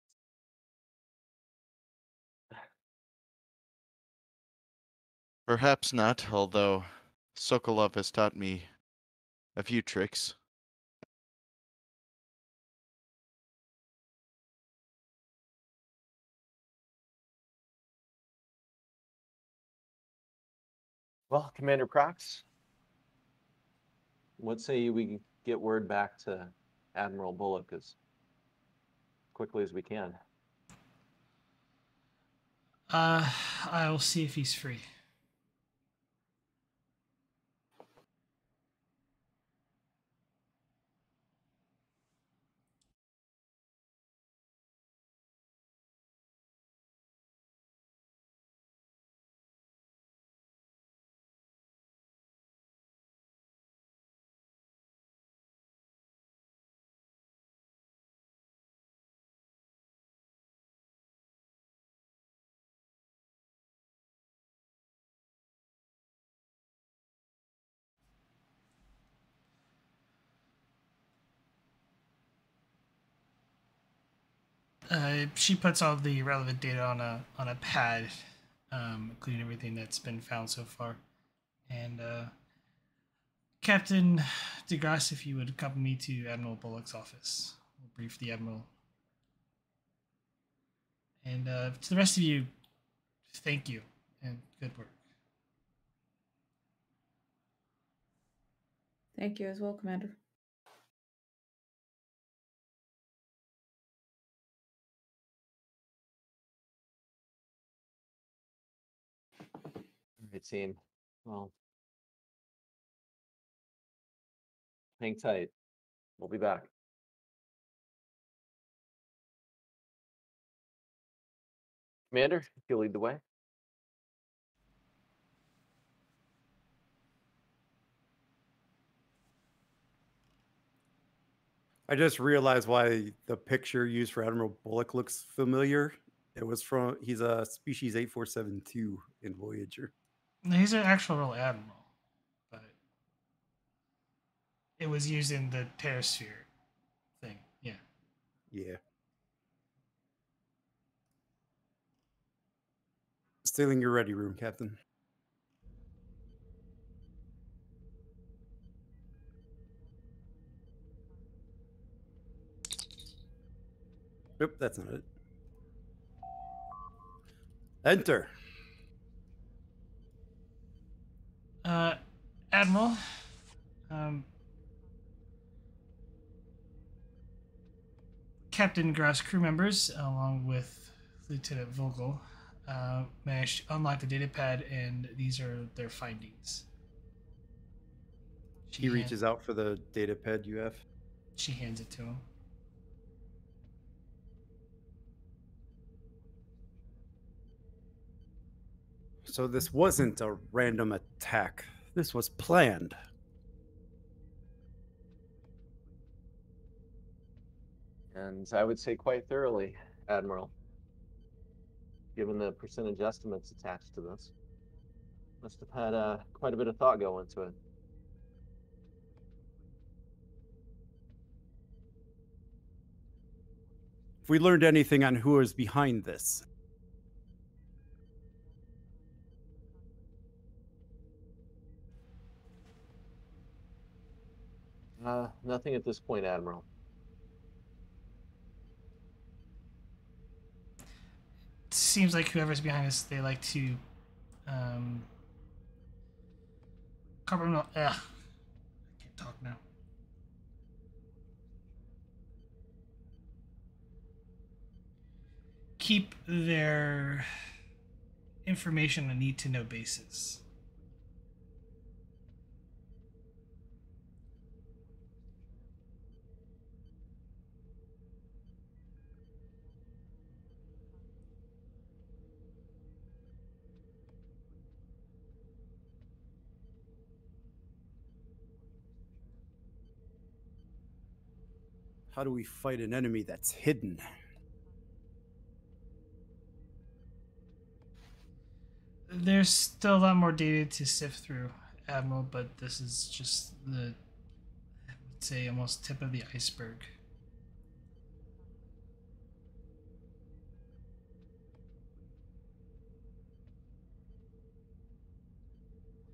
Perhaps not, although Sokolov has taught me a few tricks. Well, Commander Prox, what say we get word back to Admiral Bullock as quickly as we can? I'll see if he's free. She puts all the relevant data on a pad, including everything that's been found so far, and Captain DeGrasse, if you would accompany me to Admiral Bullock's office. We'll brief the Admiral. And to the rest of you, thank you and good work. Thank you as well, Commander. All right, team. Well, hang tight. We'll be back. Commander, if you'll lead the way. I just realized why the picture used for Admiral Bullock looks familiar. It was from, he's a species 8472 in Voyager. No, he's an actual real admiral, but it was used in the Terrasphere thing. Yeah. Yeah. Stealing your ready room, Captain. Nope, that's not it. Enter. Admiral, Captain Grass crew members, along with Lieutenant Vogel, managed to unlock the data pad, and these are their findings. He reaches out for the data pad you have. She hands it to him. So this wasn't a random attack. This was planned. And I would say quite thoroughly, Admiral. Given the percentage estimates attached to this. Must have had quite a bit of thought go into it. If we learned anything on who is behind this. Nothing at this point, Admiral. Seems like whoever's behind us, they like to I can't talk now. Keep their information on need-to-know basis. How do we fight an enemy that's hidden? There's still a lot more data to sift through, Admiral, but this is just the, I would say, almost tip of the iceberg.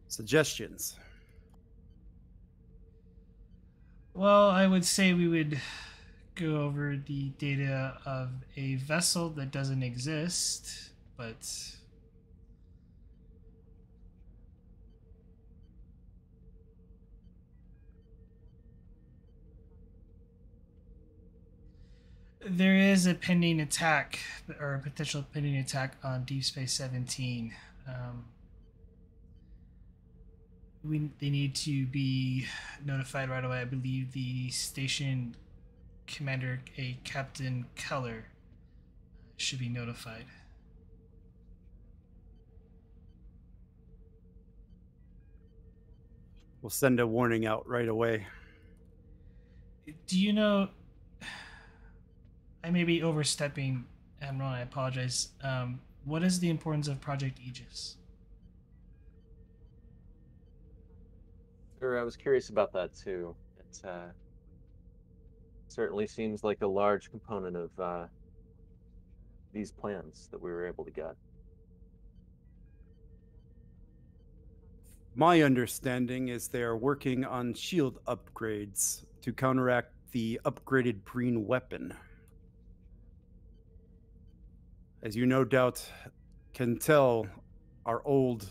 Suggestions? Well, I would say we would go over the data of a vessel that doesn't exist, but there is a pending attack, or a potential pending attack on Deep Space 17. They need to be notified right away. I believe the station commander, a Captain Keller, should be notified. We'll send a warning out right away. Do you know, I may be overstepping, Admiral, I apologize. What is the importance of Project Aegis? Sure, I was curious about that too. It certainly seems like a large component of these plans that we were able to get. My understanding is they are working on shield upgrades to counteract the upgraded Breen weapon. As you no doubt can tell, our old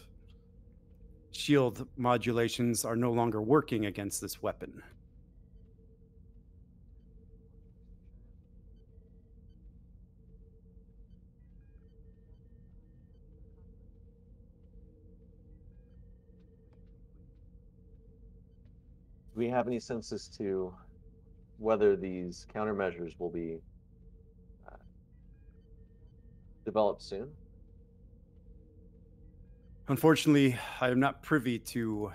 shield modulations are no longer working against this weapon. Do we have any sense as to whether these countermeasures will be developed soon? Unfortunately, I am not privy to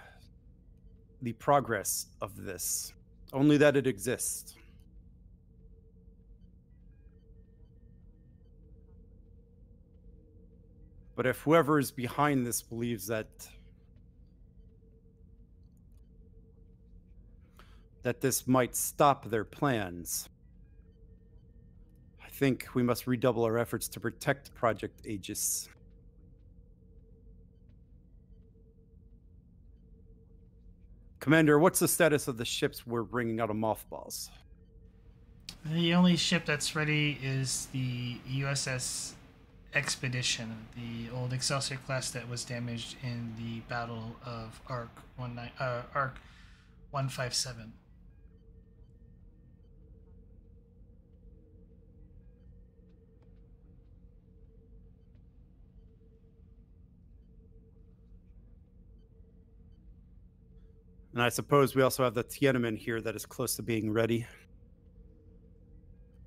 the progress of this, only that it exists. But if whoever is behind this believes that this might stop their plans, I think we must redouble our efforts to protect Project Aegis. Commander, what's the status of the ships we're bringing out of mothballs? The only ship that's ready is the USS Expedition, the old Excelsior class that was damaged in the Battle of Arc 157. And I suppose we also have the Tiananmen here that is close to being ready.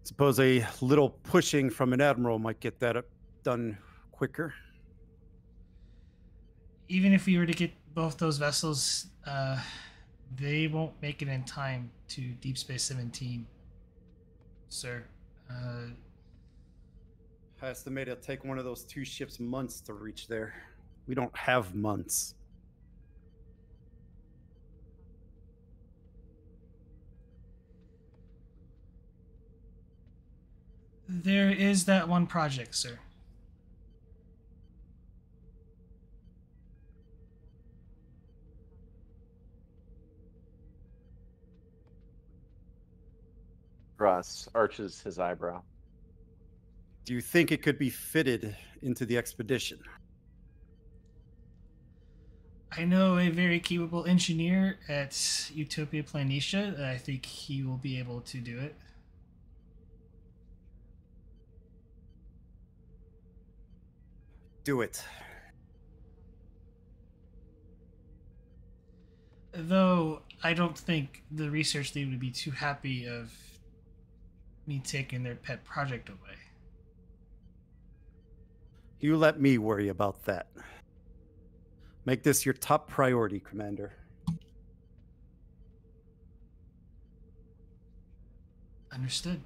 Suppose a little pushing from an admiral might get that done quicker. Even if we were to get both those vessels, they won't make it in time to Deep Space 17, sir. I estimate it'll take one of those two ships months to reach there. We don't have months. There is that one project, sir. Ross arches his eyebrow. Do you think it could be fitted into the expedition? I know a very capable engineer at Utopia Planitia. I think he will be able to do it. Do it. Though I don't think the research lead would be too happy of me taking their pet project away. You let me worry about that. Make this your top priority, Commander. Understood.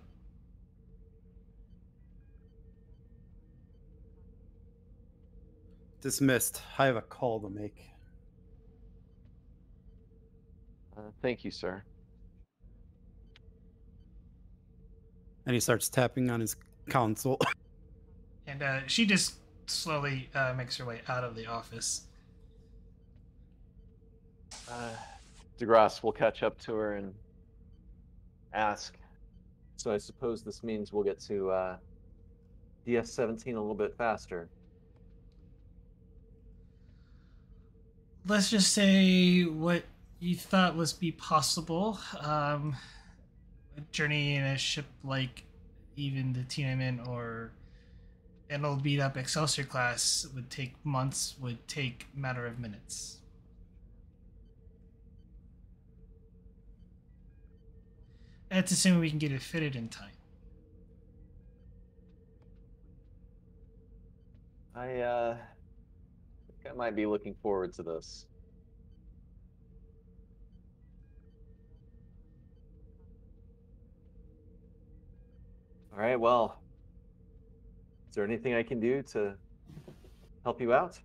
Dismissed. I have a call to make. Thank you, sir. And he starts tapping on his console. And she just slowly makes her way out of the office. DeGrasse will catch up to her and ask. So I suppose this means we'll get to DS-17 a little bit faster. Let's just say what you thought was be possible. A journey in a ship like even the Tiananmen or an old beat up Excelsior class would take months, would take a matter of minutes. That's assuming we can get it fitted in time. I think I might be looking forward to this. All right, well, is there anything I can do to help you out?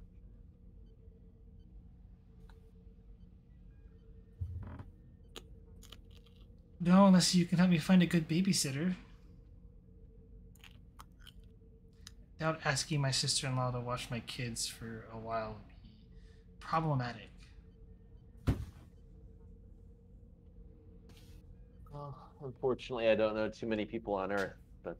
No, unless you can help me find a good babysitter. Doubt asking my sister-in-law to watch my kids for a while would be problematic. Well, unfortunately, I don't know too many people on Earth, but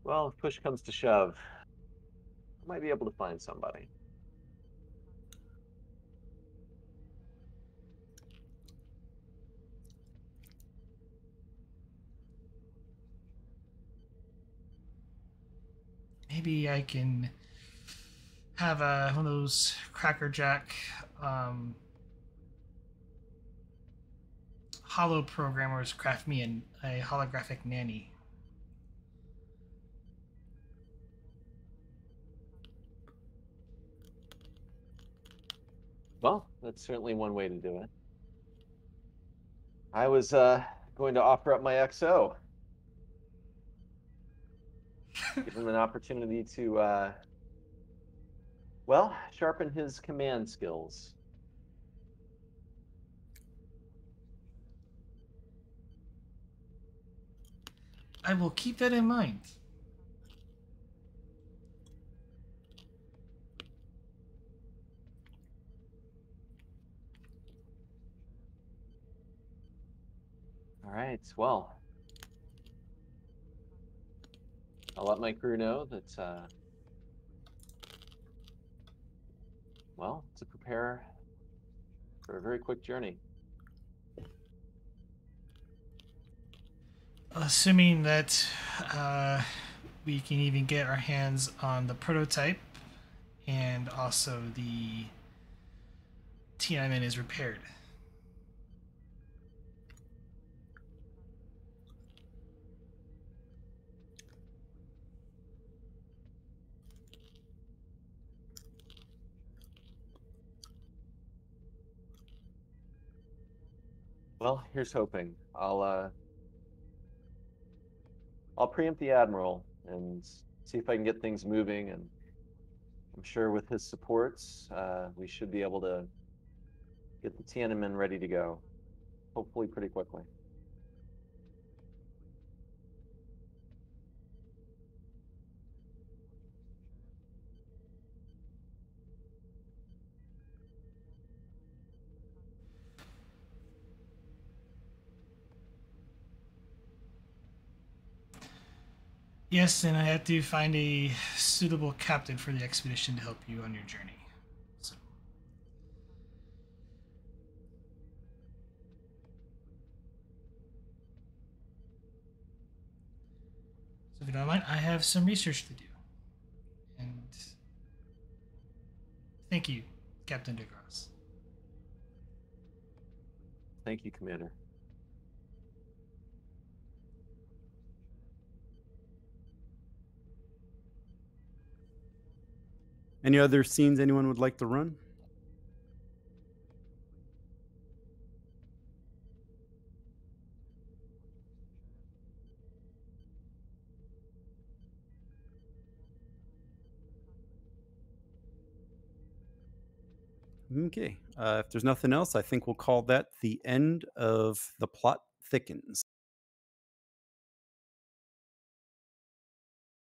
well, if push comes to shove, I might be able to find somebody. Maybe I can have one of those Cracker Jack hollow programmers craft me a holographic nanny. Well, that's certainly one way to do it. I was going to offer up my XO. Give him an opportunity to, well, sharpen his command skills. I will keep that in mind. All right, well, I'll let my crew know that, well, to prepare for a very quick journey. Assuming that we can even get our hands on the prototype and also the T9 is repaired. Well, here's hoping. I'll preempt the Admiral and see if I can get things moving, and I'm sure with his supports, we should be able to get the Tiananmen ready to go, hopefully pretty quickly. Yes, and I have to find a suitable captain for the expedition to help you on your journey. So. So if you don't mind, I have some research to do. And thank you, Captain DeGrasse. Thank you, Commander. Any other scenes anyone would like to run? Okay. If there's nothing else, I think we'll call that the end of The Plot Thickens.